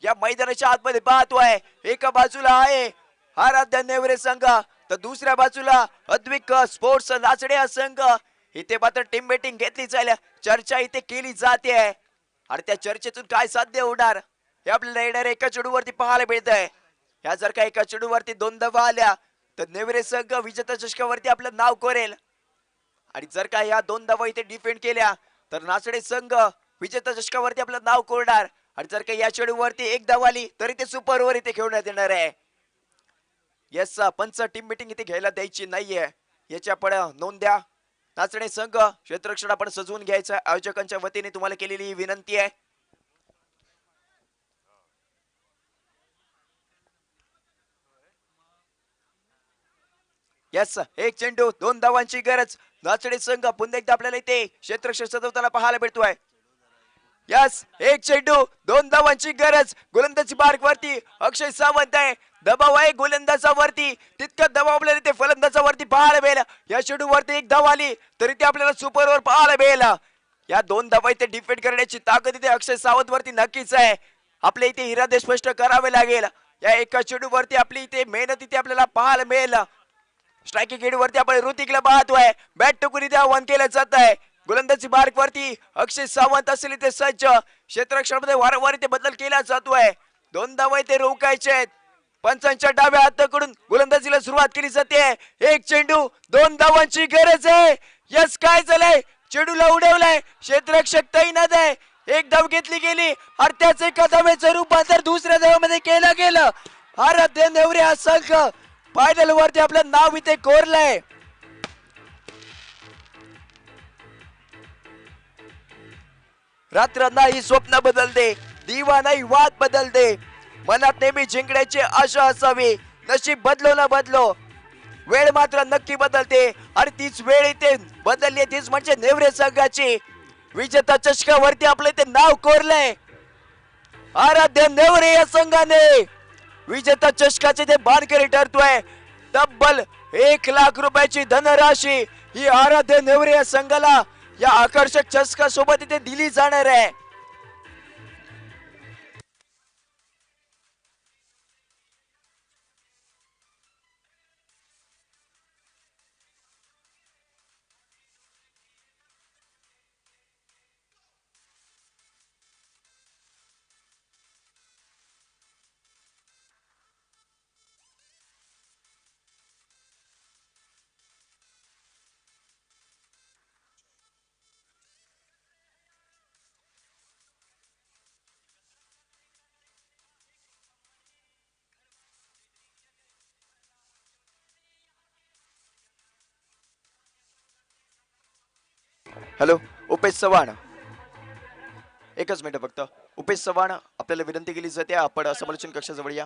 Speaker 1: या मैदानाच्या आतमध्ये पाहतोय. एका बाजूला आहे आराध्य नेवरे संघ तर दुसऱ्या बाजूला अद्विक स्पोर्ट्स नाचडे हा संघ. इथे मात्र टीम मीटिंग घेतली जाईल. चर्चा इथे केली जाते आणि त्या चर्चेतून काय साध्य होणार हे आपल्याला येणाऱ्या एका चेंडूवरती पाहायला मिळत आहे. ह्या जर का एका चेंडूवरती 2 धावा आल्या तर नेवरे संघ विजेता चषकावरती आपलं नाव कोरेल आणि जर का या 2 धावा इथे डिफेंड केल्या तर नाचडे संघ विजेता चषकावरती आपलं नाव कोरणार आणि जर का या चेंडूवरती 1 धाव आली तरी ते सुपर ओव्हर इथे खेळण्यात येणार आहे. यस पंच टीम मीटिंग इथे घ्यायला द्यायची नाहीये याच्या पुढे नोंद द्या. नाचणे संघ क्षेत्ररक्षण आपण सजवून घ्यायचं आयोजकांच्या वतीने तुम्हाला केलेली विनंती आहे. यस एक चेंडू 2 धावांची गरज. नाचणे संघ पुन्हा एकदा आपल्याला इथे क्षेत्ररक्षण सजवताना पाहायला भेटतोय. यस एक चेंडू 2 धावांची गरज. गोलंदाजी मार्ग वरती अक्षय सावंत आहे. दबाव आहे गोलंदाजावरती, तितका दबाव आपल्याला ते फलंदाजावरती पाहायला मिळेल. या चेंडू वरती 1 धाव आली तरी ते आपल्याला सुपर ओव्हर पाहायला मिळेल. या 2 धावा इथे डिफेंड करण्याची ताकद इथे अक्षय सावंत वरती नक्कीच आहे. आपल्या इथे इरादे स्पष्ट करावे लागेल. या एका चेंडू वरती आपली इथे मेहनत इथे आपल्याला पाहायला मिळेल. स्ट्रायकिंग एंड वरती आपण ऋतिकला पाहतोय. बॅट टुकून इथे आव्हान केलं जात आहे. गोलंदाजी मार्ग वरती अक्षय सावंत असेल इथे सज्ज. क्षेत्ररक्षणामध्ये वारंवार इथे बदल केला जातोय. 2 धावा इथे रोखायचे आहेत. पंचांच्या डाव्या हाताकडून गोलंदाजीला सुरुवात केली जाते. एक चेंडू 2 धावांची गरज आहे. यस काय झालंय, चेंडूला उडवलाय. क्षेत्ररक्षक तैनात आहे. 1 धाव घेतली गेली आणि त्याच एका धावेचं रूपांतर दुसऱ्या धावेमध्ये केलं गेलं. आराध्य नेवरे हा संघ फायनल वरती आपलं नाव इथे कोरलंय. रात्र नाही स्वप्न बदलते, दिवा नाही वाद बदलते. मनात नेहमी जिंकण्याची आशा असावी. नशीब बदलो ना बदलो, वेळ मात्र नक्की बदलते आणि तीच वेळ इथे बदलली. तीच म्हणजे नेवरे संघाची विजेता चषकावरती आपलं इथे नाव कोरलंय. आराध्य नेवरे या संघाने विजेता चषकाचे ते मानकरी ठरतोय. तब्बल 1 लाख रुपयाची धनराशी ही आराध्य नेवरे या संघाला या आकर्षक चषका सोबत इथे दिली जाणार आहे. हॅलो उपेश चव्हाण, एकच मिनिट फक्त. उपेश चव्हाण आपल्याला विनंती केली जाते आपण समालोचन कक्षाजवळ या.